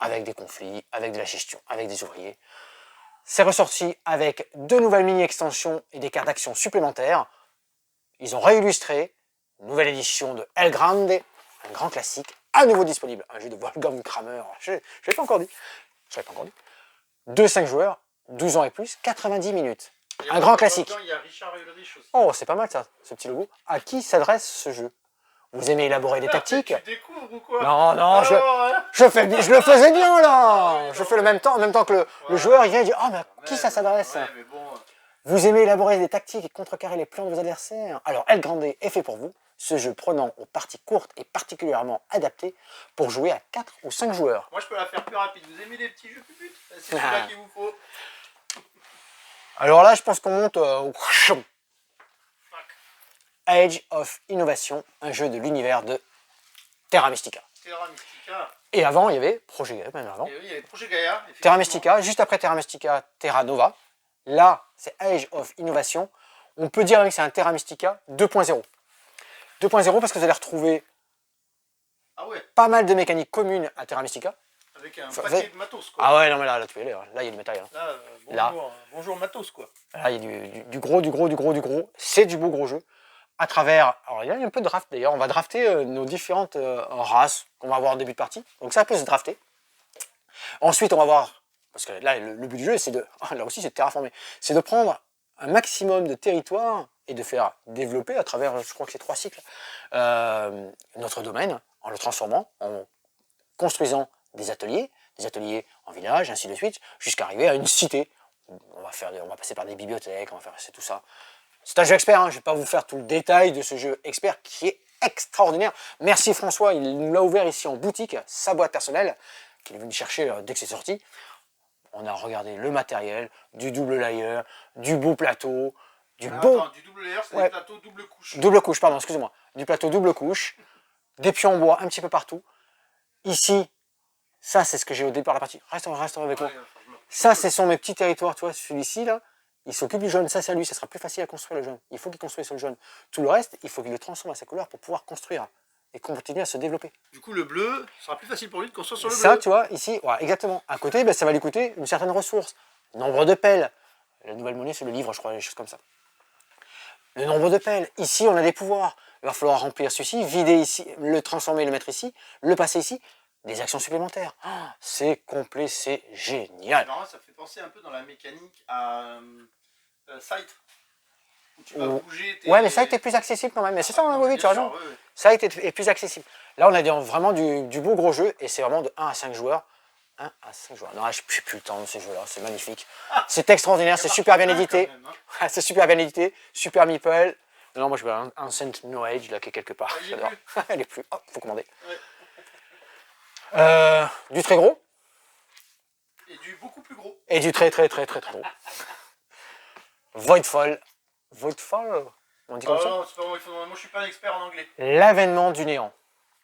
avec des conflits, avec de la gestion, avec des ouvriers. C'est ressorti avec 2 nouvelles mini-extensions et des cartes d'action supplémentaires. Ils ont réillustré une nouvelle édition de El Grande, un grand classique, à nouveau disponible. Un jeu de Wolfgang Kramer, je ne l'ai pas encore dit. 2-5 joueurs, 12 ans et plus, 90 minutes. Un grand classique. Il y a Richard Ulrich aussi. Oh, c'est pas mal ça, ce petit logo. À qui s'adresse ce jeu? Vous aimez élaborer des tactiques? Tu découvres ou quoi? Non, Alors, je le faisais bien là. Je fais le même temps, en même temps que le joueur, il vient et dit, ah, mais à qui ça s'adresse? Ouais, mais bon. Vous aimez élaborer des tactiques et contrecarrer les plans de vos adversaires? Alors, El Grande est fait pour vous. Ce jeu prenant aux parties courtes et particulièrement adapté pour jouer à 4 ou 5 joueurs. Moi, je peux la faire plus rapide. Vous aimez les petits jeux puputes? C'est celui-là qu'il vous faut. Alors là, je pense qu'on monte au Age of Innovation, un jeu de l'univers de Terra Mystica. Terra Mystica. Et avant, il y avait Projet Gaia, même avant. Et oui, il y avait Projet Gaia. Terra Mystica, juste après Terra Mystica, Terra Nova. Là, c'est Age of Innovation. On peut dire que c'est un Terra Mystica 2.0. 2.0 parce que vous allez retrouver pas mal de mécaniques communes à Terra Mystica. Avec un paquet de matos, quoi. Ah ouais, non mais là tu es là, il y a du matériel. Là, bonjour matos, quoi. Là, il y a du gros. C'est du beau gros jeu. À travers, alors il y a un peu de draft d'ailleurs, on va drafter nos différentes races qu'on va avoir en début de partie. Donc ça peut se drafter. Ensuite, on va voir, parce que là, le but du jeu, c'est là aussi, c'est de terraformer. C'est de prendre un maximum de territoire et de faire développer à travers, je crois que c'est 3 cycles, notre domaine, en le transformant, en construisant des ateliers en village, ainsi de suite, jusqu'à arriver à une cité. On va passer par des bibliothèques, on va faire tout ça. C'est un jeu expert, hein. Je ne vais pas vous faire tout le détail de ce jeu expert qui est extraordinaire. Merci François, il nous l'a ouvert ici en boutique, sa boîte personnelle, qu'il est venu chercher dès que c'est sorti. On a regardé le matériel, du double layer, du beau plateau, du beau... Attends, du double layer, c'est des plateaux double couche. Double couche, pardon, excusez-moi. Du plateau double couche, des pions en bois un petit peu partout. Ici, ça c'est ce que j'ai au départ de la partie. Reste avec moi. Ça, ce sont mes petits territoires, tu vois, celui-ci là, il s'occupe du jaune, ça c'est à lui, ça sera plus facile à construire le jaune. Il faut qu'il construise le jaune. Tout le reste, il faut qu'il le transforme à sa couleur pour pouvoir construire et continuer à se développer. Du coup, le bleu, ce sera plus facile pour lui de construire sur le bleu. Ça, tu vois, ici, voilà, exactement. À côté, ben, ça va lui coûter une certaine ressource. Nombre de pelles. La nouvelle monnaie, c'est le livre, je crois, des choses comme ça. Le nombre de pelles. Ici, on a des pouvoirs. il va falloir remplir celui-ci, vider ici, le transformer, le mettre ici, le passer ici. Des actions supplémentaires. Ah, c'est complet, c'est génial. Non, ça fait penser un peu dans la mécanique à Sight. Où tu vas Oh. bouger tes... Ouais, mais Sight est plus accessible quand même. Mais c'est ça, oui, tu as raison. Ouais, ouais. Sight est plus accessible. Là, on a vraiment du beau gros jeu et c'est vraiment de 1 à 5 joueurs. 1 à 5 joueurs. Non, je n'ai plus le temps de ces jeux-là, c'est magnifique. C'est extraordinaire, c'est super bien édité. C'est super bien édité, super meeple. Non, moi je veux un Ancient No Age là qui est quelque part. Ah, il est J'adore. plus. Elle est plus. Oh, faut commander. Ouais. Du très gros Et du beaucoup plus gros. et du très gros. Voidfall. Voidfall on dit comme ça Non, c'est pas moi, moi je suis pas un expert en anglais. L'avènement du néant.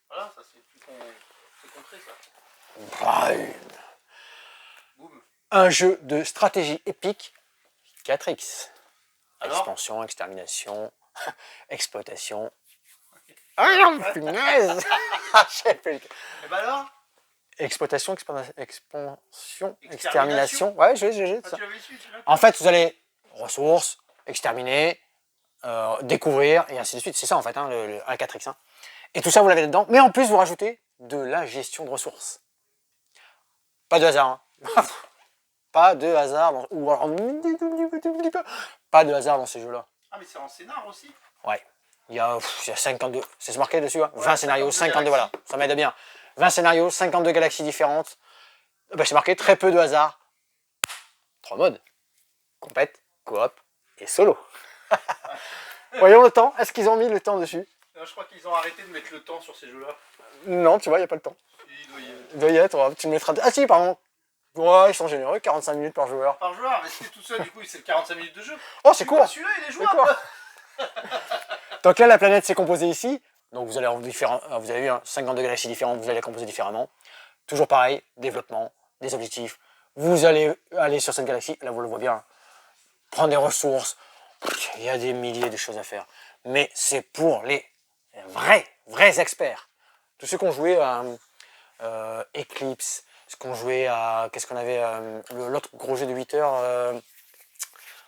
Voilà, ça c'est plus concret ça. Bah, Boum. un jeu de stratégie épique 4X. Alors Expansion, extermination, exploitation. Ah non, punaise. J'ai fait le- Et bah alors Exploitation, expansion, extermination. Ouais, j'ai ah, ça. tu l'avais su, tu l'as En fait, vous allez ressources, exterminer, découvrir, et ainsi de suite. C'est ça en fait, hein, le 1-4X. Hein. Et tout ça, vous l'avez dedans. Mais en plus, vous rajoutez de la gestion de ressources. Pas de hasard. Hein. Pas de hasard. Ou alors, pas de hasard dans ces jeux-là. Ah mais c'est en scénar aussi. Ouais. Il y a 52. C'est marqué dessus, hein. 20 Ouais, scénarios, 52, 52 voilà. Ça m'aide bien. 20 scénarios, 52 galaxies différentes. Ben, c'est marqué très peu de hasard. 3 modes. Compète, coop et solo. Voyons le temps. Est-ce qu'ils ont mis le temps dessus? Je crois qu'ils ont arrêté de mettre le temps sur ces jeux-là. Non, tu vois, il n'y a pas le temps. Il doit y être. Il doit y être, tu me mettras... Ah si, pardon. Ouais, ils sont généreux, 45 minutes par joueur. Par joueur, mais si t'es tout seul, du coup, c'est 45 minutes de jeu. Oh, c'est court. Celui-là, il est C'est court. jouable. Donc là, la planète s'est composée ici. Donc vous allez en vous avez vu, hein, 52 galaxies différentes, vous allez la composer différemment. Toujours pareil, développement, des objectifs. Vous allez aller sur cette galaxie, là vous le voyez bien, hein, prendre des ressources. Il y a des milliers de choses à faire. Mais c'est pour les vrais experts. Tous ceux qui ont joué à Eclipse, ceux qui ont joué à... Qu'est-ce qu'on avait l'autre gros jeu de 8 heures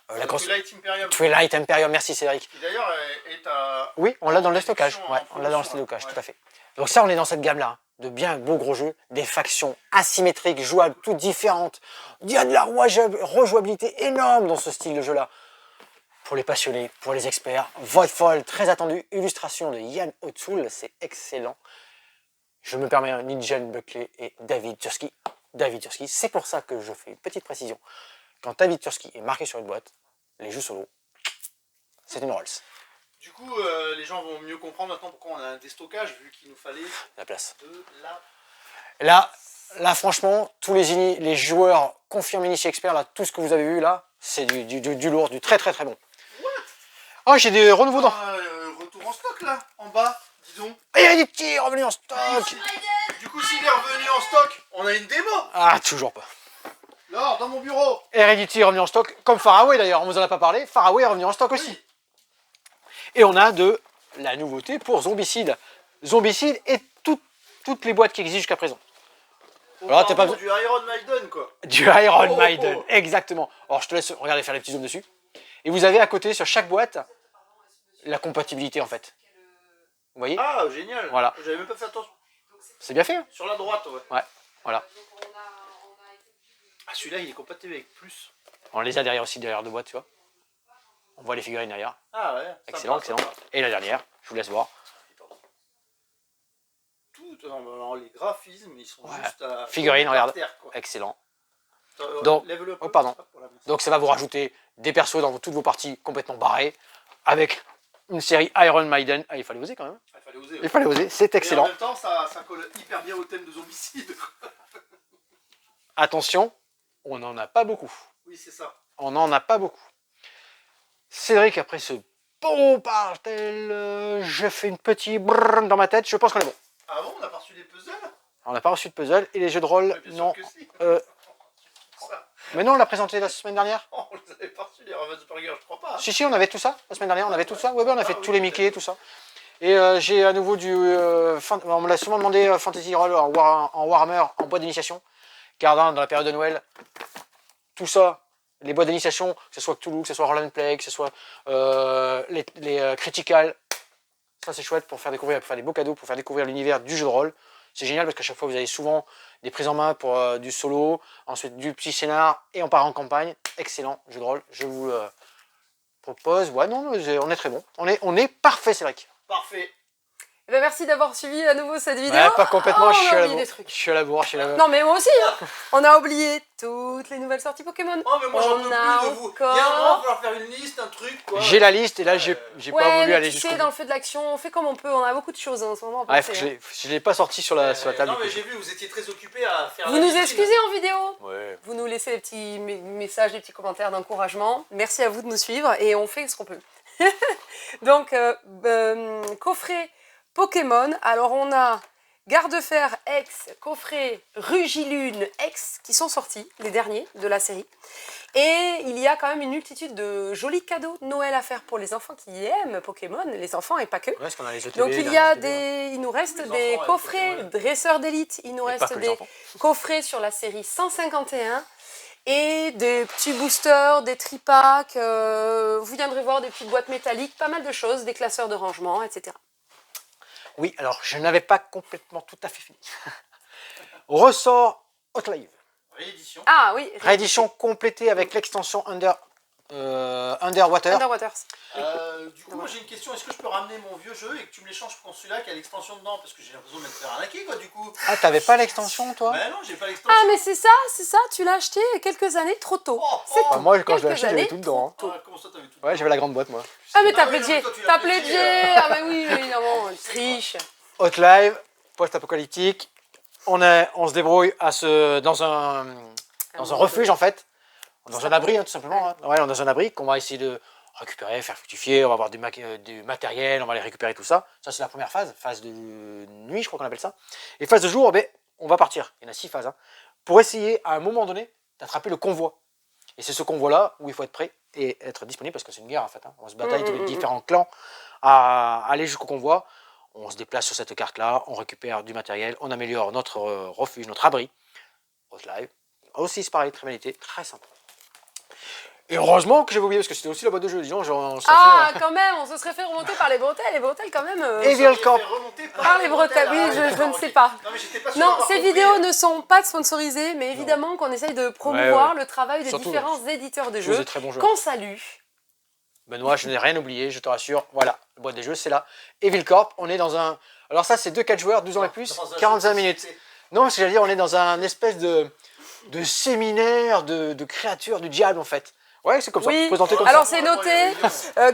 Twilight Imperium. Twilight Imperium, merci Cédric. Qui d'ailleurs est à... Oui, on l'a dans le stockage. production, Ouais, en on l'a dans le production, stockage, ouais. tout à fait. Donc ça, on est dans cette gamme-là, hein, de bien beaux gros jeux, des factions asymétriques, jouables, toutes différentes. Il y a de la rejouabilité énorme dans ce style de jeu-là. Pour les passionnés, pour les experts, Voidfall, très attendu, illustration de Yann O'Toole, c'est excellent. Je me permets un Ninja Buckley et David Tursky. David Tursky, c'est pour ça que je fais une petite précision. Quand David Tursky est marqué sur une boîte, les jeux solo, c'est une Rolls. Du coup, les gens vont mieux comprendre maintenant pourquoi on a un déstockage, vu qu'il nous fallait La place. de la... Là franchement, tous les joueurs confirmés chez Expert, là, tout ce que vous avez vu là, c'est du lourd, du très bon. Oh, j'ai des renouveaux dans. Retour en stock là, en bas, disons. Il y a des petits revenus en stock. Du coup, s'il est revenu en stock, on a une démo. Ah, toujours pas. Là, dans mon bureau. Heredity est revenu en stock, comme Faraway d'ailleurs, on vous en a pas parlé. Faraway est revenu en stock aussi. Oui. Et on a de la nouveauté pour Zombicide. Zombicide et toutes les boîtes qui existent jusqu'à présent. Alors, t'as pas Du Iron Maiden, quoi. Du Iron Oh, Maiden, oh. exactement. Alors je te laisse regarder faire les petits zooms dessus. Et vous avez à côté sur chaque boîte la compatibilité en fait. Vous voyez? Ah, génial. Voilà. J'avais même pas fait attention. C'est bien fait. Hein? Sur la droite, ouais. Ouais, voilà. Ah, celui-là, il est compatible avec plus. On les a derrière aussi, derrière deux boîtes, tu vois. On voit les figurines derrière. Ah ouais. Excellent, sympa, excellent. sympa. Et la dernière, je vous laisse voir. Alors, les graphismes, ils sont Ouais. juste à... Figurines, par regarde. terre, quoi. Excellent. Attends, Donc- lève-le un peu. oh, pardon. Hop, voilà, merci. Donc ça va vous rajouter des persos dans toutes vos parties complètement barrées. Avec une série Iron Maiden. Ah, il fallait oser quand même. Ah, il fallait oser. Il fallait oser, c'est Et en excellent. même temps, ça colle hyper bien au thème de Zombicide. Attention, on n'en a pas beaucoup. Oui, c'est ça. On n'en a pas beaucoup. Cédric, après ce beau partel, je fais une petite brrr dans ma tête, je pense qu'on est bon. Ah bon, on a pas reçu des puzzles? On n'a pas reçu de puzzle et les jeux de rôle, Ouais, bien sûr non. que si. Ça, Mais non, on l'a présenté la semaine dernière. on les avait pas reçus, les Ravensburger, je crois pas. Si, on avait tout ça la semaine dernière, on avait tout ça. Ouais, on a fait Ah, tous oui, les Mickey, tout ça. Et j'ai à nouveau on me l'a souvent demandé Fantasy Roll en Warhammer, en boîte d'initiation. Car dans la période de Noël, tout ça, les boîtes d'initiation, que ce soit Cthulhu, que ce soit Roll and Play, que ce soit les Critical, Ça, c'est chouette pour faire découvrir, pour faire des beaux cadeaux, pour faire découvrir l'univers du jeu de rôle. C'est génial parce qu'à chaque fois, vous avez souvent des prises en main pour du solo, ensuite du petit scénar et on part en campagne. Excellent jeu de rôle. Je vous le propose. Ouais, non, on est très bon. On est parfait, Cédric. Parfait. Eh ben, merci d'avoir suivi à nouveau cette vidéo. Ouais, pas complètement, Oh, je on suis a à la oublié bourre. des trucs. Je suis à la bourre, je suis à la bourre. Non mais moi aussi, hein. On a oublié toutes les nouvelles sorties Pokémon. Oh, mais moi j'en peux On plus a de vous. Il y a un moment, il va encore... falloir faire une liste, un truc. Quoi. J'ai la liste et là, j'ai Ouais, pas voulu mais aller tu jusqu'au sais, bout. dans le feu de l'action, on fait comme on peut. On a beaucoup de choses en ce moment. à Ouais, penser, je l'ai pas sorti sur la table. Non, mais j'ai vu, vous étiez très occupés à faire hein. la Vous nous vitrine. excusez en vidéo. Ouais. Vous nous laissez des petits messages, des petits commentaires d'encouragement. Merci à vous de nous suivre et on fait ce qu'on peut. Donc, coffret Pokémon. Alors, on a Garde-Fer X, coffret Rugilune X qui sont sortis, les derniers de la série. Et il y a quand même une multitude de jolis cadeaux de Noël à faire pour les enfants qui aiment Pokémon, les enfants et pas que. Ouais, parce qu'on a les ETB, Donc, il nous reste Les des enfants, coffrets Pokémon. dresseurs d'élite, il nous Et pas reste que les des enfants. coffrets sur la série 151 et des petits boosters, des tripacks, vous viendrez voir des petites boîtes métalliques, pas mal de choses, des classeurs de rangement, etc. Oui, alors je n'avais pas complètement tout à fait fini. Ressort Hotlive. Réédition. Ah oui, Réédition complétée avec l'extension Underwater. Underwaters. Du coup, moi j'ai une question. Est-ce que je peux ramener mon vieux jeu et que tu me l'échanges pour celui-là qui a l'extension dedans? Parce que j'ai l'impression de me faire arnaquer quoi du coup. Ah, t'avais pas l'extension toi? Ben non, j'ai pas l'extension. Ah mais c'est ça, tu l'as acheté il y a quelques années trop tôt. Oh, C'est oh. Ah, moi, quand je l'ai quelques acheté, j'avais années tout dedans. hein. Ah, comment ça t'avais tout? Ouais, j'avais la grande boîte moi. Ah mais t'as Ah oui, plédié, non, toi, tu l'as t'as plédié, plédié. Ah mais oui, évidemment, triche. Hotlive, post-apocalyptique. On se débrouille dans un refuge en fait. Dans un abri, hein, tout simplement. Hein. Ouais, dans un abri qu'on va essayer de récupérer, faire fructifier, on va avoir du matériel, on va aller récupérer tout ça. Ça, c'est la première phase de nuit, je crois qu'on appelle ça. Et phase de jour, on va partir. Il y en a 6 phases. Hein, pour essayer, à un moment donné, d'attraper le convoi. Et c'est ce convoi-là où il faut être prêt et être disponible, parce que c'est une guerre, en fait. Hein. On se bataille tous les différents clans à aller jusqu'au convoi. On se déplace sur cette carte-là, on récupère du matériel, on améliore notre refuge, notre abri. Hotlive. Aussi, c'est pareil, très qualité, très sympa. Et heureusement que j'avais oublié, parce que c'était aussi la boîte de jeu. Disons, Quand même, on se serait fait remonter par les bretelles. Les bretelles, quand même. Evil Corp. Par les bretelles, oui, je ne sais pas. Non, mais j'étais pas sûr Non, d'avoir ces compris. vidéos ne sont pas sponsorisées, mais évidemment qu'on essaye de promouvoir le travail des Surtout, différents éditeurs de Tous des jeux, très bons jeux. qu'on salue. Benoît, je n'ai rien oublié, je te rassure. Voilà, la boîte des jeux, c'est là. Evil Corp, on est dans un... Alors ça, c'est 2-4 joueurs, 12 ans et plus, Dans un 45 jeu de minutes. société. Non, parce que j'allais dire, on est dans un espèce de séminaire de créatures du diable, en fait. Ouais, c'est comme ça, Oui, présenté comme alors ça. c'est noté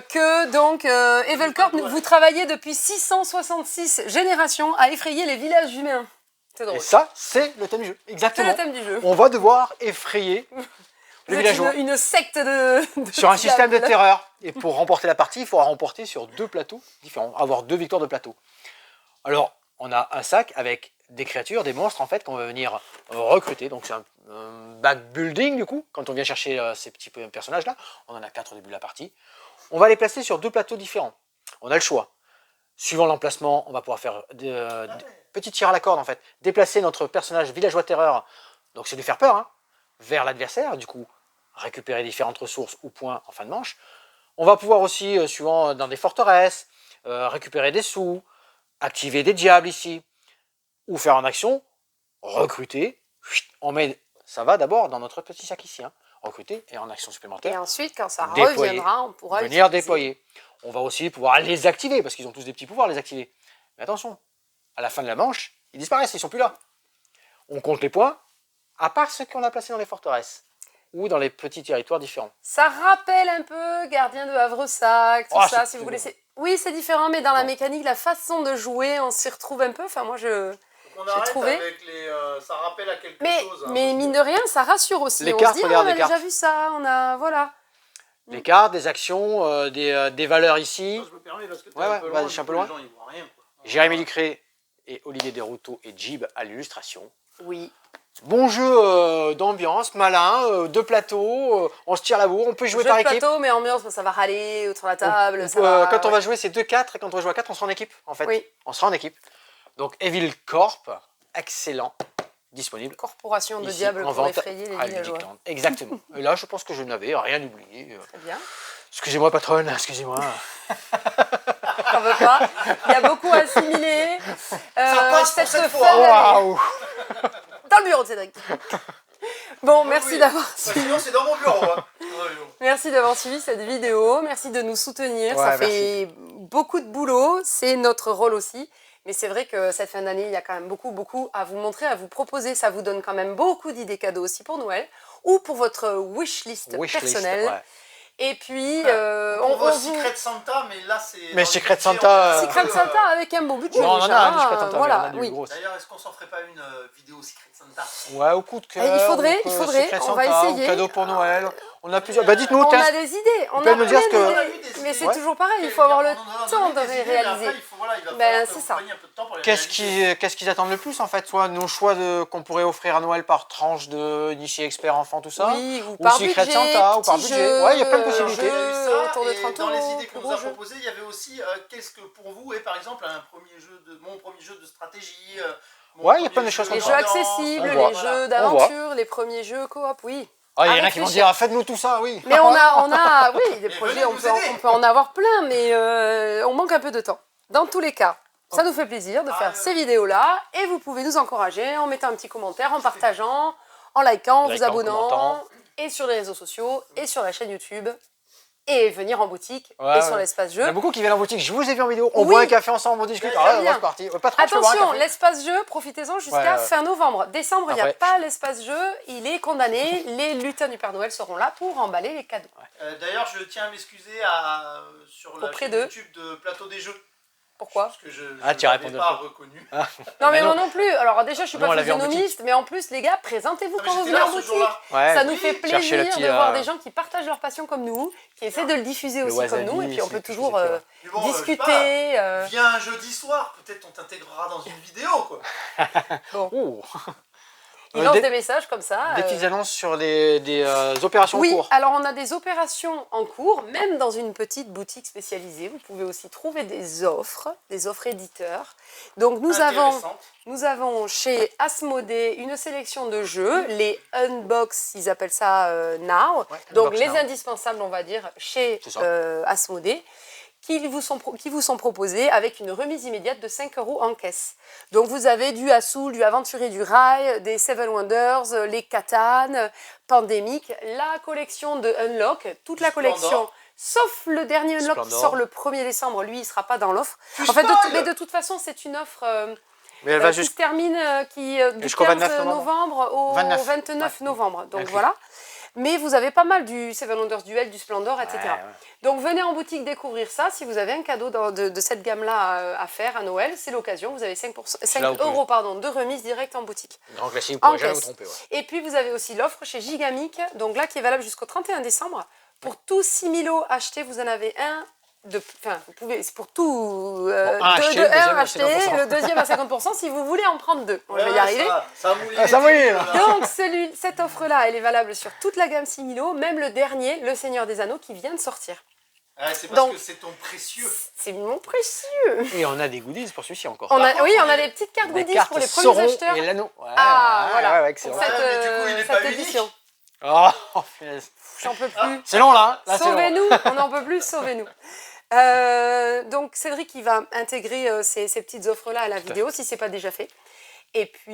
que donc Evil Corp, vous travaillez depuis 666 générations à effrayer les villages humains. C'est drôle. Et ça, c'est le thème du jeu. C'est Exactement. le thème du jeu. On va devoir effrayer Vous les êtes villageois une secte de sur un système de diables. terreur. Et pour remporter la partie, il faudra remporter sur 2 plateaux différents, avoir 2 victoires de plateau. Alors, on a un sac avec des créatures, des monstres en fait, qu'on va venir recruter. Donc c'est un backbuilding du coup, quand on vient chercher ces petits personnages là. On en a 4 au début de la partie. On va les placer sur 2 plateaux différents. On a le choix. Suivant l'emplacement, on va pouvoir faire des petits tirs à la corde en fait. Déplacer notre personnage villageois terreur, donc c'est lui faire peur, hein, vers l'adversaire. Du coup, récupérer différentes ressources ou points en fin de manche. On va pouvoir aussi, suivant dans des forteresses, récupérer des sous, activer des diables ici, ou faire en action, recruter. On met, ça va d'abord dans notre petit sac ici, hein, recruter et en action Et supplémentaire, ensuite, quand ça Déployer. reviendra, on pourra venir utiliser. déployer. On va aussi pouvoir les activer, parce qu'ils ont tous des petits pouvoirs, les activer. Mais attention, à la fin de la manche, ils disparaissent, ils sont plus là. On compte les points, à part ceux qu'on a placés dans les forteresses, ou dans les petits territoires différents. Ça rappelle un peu Gardien de Havresac, tout Oh, ça, c'est si vous tout. voulez. Oui, c'est différent, mais dans la Bon. mécanique, la façon de jouer, on s'y retrouve un peu. Enfin, moi, je... Donc on J'ai arrête trouvé. avec les. Ça rappelle à quelque Mais, chose. hein, mais parce mine que- de rien, ça rassure aussi. Les on cartes, se dit, regarde on a les déjà cartes. vu ça, on a... Voilà. Les cartes, des actions, des valeurs ici. Non, je me permets parce que t'es Ouais, un ouais, peu vas-y, loin. je suis un du peu coup, loin. Les gens, ils voient rien. Quoi. Jérémy Ducré et Olivier Desrouteaux et Jib à l'illustration. Oui. Bon jeu d'ambiance, malin, 2 plateaux, on se tire la bourre, on peut jouer Jeu par de équipe. plateau, mais ambiance, ça va râler autour de la table. ça Quand on ouais. va jouer, c'est 2-4, et quand on va jouer à 4, on sera en équipe, en fait. Oui. On sera en équipe. Donc, Evil Corp, excellent, disponible. Corporation de ici, diables en pour vente effrayer les à villageois. Ludicland. Exactement. Et là, je pense que je n'avais rien oublié. Très bien. Excusez-moi, patronne, excusez-moi. t'en veux pas. Il y a beaucoup à assimiler. Ça passe pour cette fois. fin d'année. Waouh. Dans le bureau de Cédric. Bon, Oui, merci oui. d'avoir Bah, suivi. sinon, c'est dans mon bureau. Hein. Ouais, bon. Merci d'avoir suivi cette vidéo. Merci de nous soutenir. Ouais, Ça fait beaucoup de boulot. C'est notre rôle aussi. Mais c'est vrai que cette fin d'année, il y a quand même beaucoup à vous montrer, à vous proposer. Ça vous donne quand même beaucoup d'idées cadeaux aussi pour Noël ou pour votre wishlist personnelle. Ouais. Et puis, On voit vous... Secret Santa, mais là, c'est. Mais dans les Secret budgets, Santa, Secret Santa avec un beau budget. Non, on en déjà, a un Secret hein. Santa, Voilà, mais on a du oui. gros. D'ailleurs, est-ce qu'on s'en ferait pas une vidéo Secret Santa? Ouais, au coup de cœur. Il faudrait, ou on va Santa, essayer. Ou cadeau pour Noël. On a plusieurs. Bah dites-nous, On tiens. a des idées, on pouvez a me dire plein ce que- On a d'idées. eu des Mais idées. c'est Ouais. toujours pareil, il faut avoir le On en a temps donné de des idées, mais réaliser. après, il va Ben, falloir que c'est vous ça. preniez un peu de temps pour les Qu'est-ce réaliser. qu'ils attendent le plus en fait? Soit nos choix qu'on pourrait offrir à Noël par tranche de Nichi Expert Enfant, tout ça. Oui, ou Ou par Secret budget, Santa, ou par petits budget. jeux, Ouais, il y a plein de possibilités. Il y a eu ça, autour de et 30 dans les euros, idées qu'on plus nous a gros jeux. proposées, il y avait aussi qu'est-ce que pour vous est par exemple mon premier jeu de stratégie. Mon Ouais, il y a premier plein de choses Les comme jeux ça. accessibles, On voit. les Voilà. jeux On d'aventure, les premiers jeux coop, oui. Ah, il y À en a qui vont réfléchir. dire, ah, faites-nous tout ça, oui. Mais on a, oui, des Mais projets, venez on nous peut, aider. on peut en avoir plein, mais on manque un peu de temps. Dans tous les cas, ça nous fait plaisir de Ah, faire ces vidéos-là, et vous pouvez nous encourager en mettant un petit commentaire, en partageant, en likant, en vous Likant, abonnant, commentant. et sur les réseaux sociaux, et sur la chaîne YouTube, et venir en boutique, Ouais, et sur ouais. l'espace Il y en jeu. a beaucoup qui viennent en boutique. Je vous ai vu en vidéo. On Oui. boit un café ensemble, on discute. Très Ah, bien. c'est parti. Pas trop, je peux boire un Attention, café. l'espace jeu, profitez-en jusqu'à Ouais, ouais. fin novembre. Décembre, il n'y a Après. pas l'espace jeu, il est condamné. Les lutins du Père Noël seront là pour emballer les cadeaux. D'ailleurs, je tiens à m'excuser sur la Auprès chaîne d'eux. YouTube de Plateau des Jeux. Pourquoi? Parce que je Ah, ne tu as l'avais répondu pas un peu. reconnu. Non, mais non. moi non plus. Alors déjà, je suis Nous, on pas l'avait en physionomiste, mais en plus, les gars, présentez-vous Ah, mais quand vous j'étais venez là en ce boutique. jour-là. Ouais. Ça nous Oui, fait cherchez le plaisir petit, de voir des gens qui partagent leur passion comme nous, qui essaient de le diffuser Le aussi comme wasabi, nous, et puis on c'est peut tout ce toujours que c'est, Mais bon, je sais discuter. pas, viens un jeudi soir, peut-être on t'intégrera dans une vidéo, quoi. Oh. Ils lancent Des des messages comme ça. des petites annonces sur des opérations en Oui, cours. alors on a des opérations en cours, même dans une petite boutique spécialisée. Vous pouvez aussi trouver des offres éditeurs. Donc nous avons chez Asmodée une sélection de jeux, les Unbox, ils appellent ça Now. Ouais, Donc Unbox les Now. indispensables, on va dire, chez C'est ça. Asmodée, qui vous sont proposés avec une remise immédiate de 5 € en caisse. Donc vous avez du Assoul, du Aventurier du Rail, des Seven Wonders, les Catan, Pandémique, la collection de Unlock, toute la Splendor. collection, sauf le dernier Unlock qui Splendor. sort le 1er décembre, lui il ne sera pas dans l'offre. Tu En fait, spoil mais de toute façon, c'est une offre Mais elle va qui se juste. termine du Jusqu'au 15 29 novembre au 29. 29 novembre. Donc Inclus. voilà. Mais vous avez pas mal du Seven Wonders Duel, du Splendor, etc. Ouais, ouais. Donc venez en boutique découvrir ça. Si vous avez un cadeau de cette gamme-là à faire à Noël, c'est l'occasion. Vous avez 5 là où vous euros pardon, de remise directe en boutique. Grand classique, En vous pourrez jamais vous caisse. tromper. Ouais. Et puis vous avez aussi l'offre chez Gigamic, donc là qui est valable jusqu'au 31 décembre. Pour tous 6 000 lots achetés, vous en avez un. Enfin, vous pouvez, c'est pour tout. un acheté, le deuxième à acheté, 50%. le deuxième à 50% si vous voulez en prendre deux. Bon, je vais y Ouais, arriver. Ça mouille. Ah, ça mouille, là. Donc cette offre-là, elle est valable sur toute la gamme Similo, même le dernier, le Seigneur des Anneaux, qui vient de sortir. Ouais, c'est parce Donc- que c'est ton précieux. C'est mon précieux. Et on a des goodies pour celui-ci encore. On Par contre, on on a est- des petites cartes Les goodies cartes pour les premiers Sauron acheteurs. et l'anneau. Ouais, Ah, ouais, voilà. ouais, excellent. Pour cette, Ouais, mais du coup, il est cette pas unique. édition. Oh, punaise. J'en peux plus. C'est long là. Là, c'est long. Sauvez-nous, on n'en peut plus, sauvez-nous. Donc Cédric, il va intégrer ces petites offres-là à la vidéo, si ce n'est pas déjà fait. Et puis,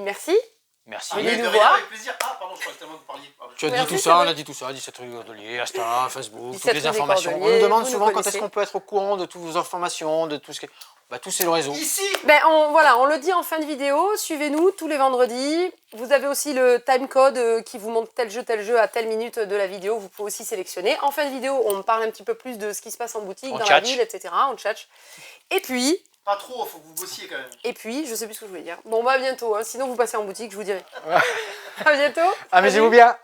merci. Merci. Venez Mais nous de rien, voir. avec plaisir. Ah, pardon, je crois que tellement que vous parliez. Pardon. Tu as dit Merci, tout c'est ça, on vrai. a dit tout ça, 17 rues Cordelier, Insta, Facebook, 17 toutes les rue des informations. On Cordeliers, nous demande vous souvent nous quand est-ce connaissez. qu'on peut être au courant de toutes vos informations, de tout ce que. Bah, tout c'est le réseau. Ici, Ben, on le dit en fin de vidéo, suivez-nous tous les vendredis. Vous avez aussi le timecode qui vous montre tel jeu à telle minute de la vidéo. Vous pouvez aussi sélectionner. En fin de vidéo, on parle un petit peu plus de ce qui se passe en boutique, On dans tchatche. la ville, etc. On tchatche. Et puis, pas trop, faut que vous bossiez quand même. je sais plus ce que je voulais dire. Bon, bah à bientôt. Hein. Sinon, vous passez en boutique, je vous dirai. À bientôt. Amusez-vous Salut. bien.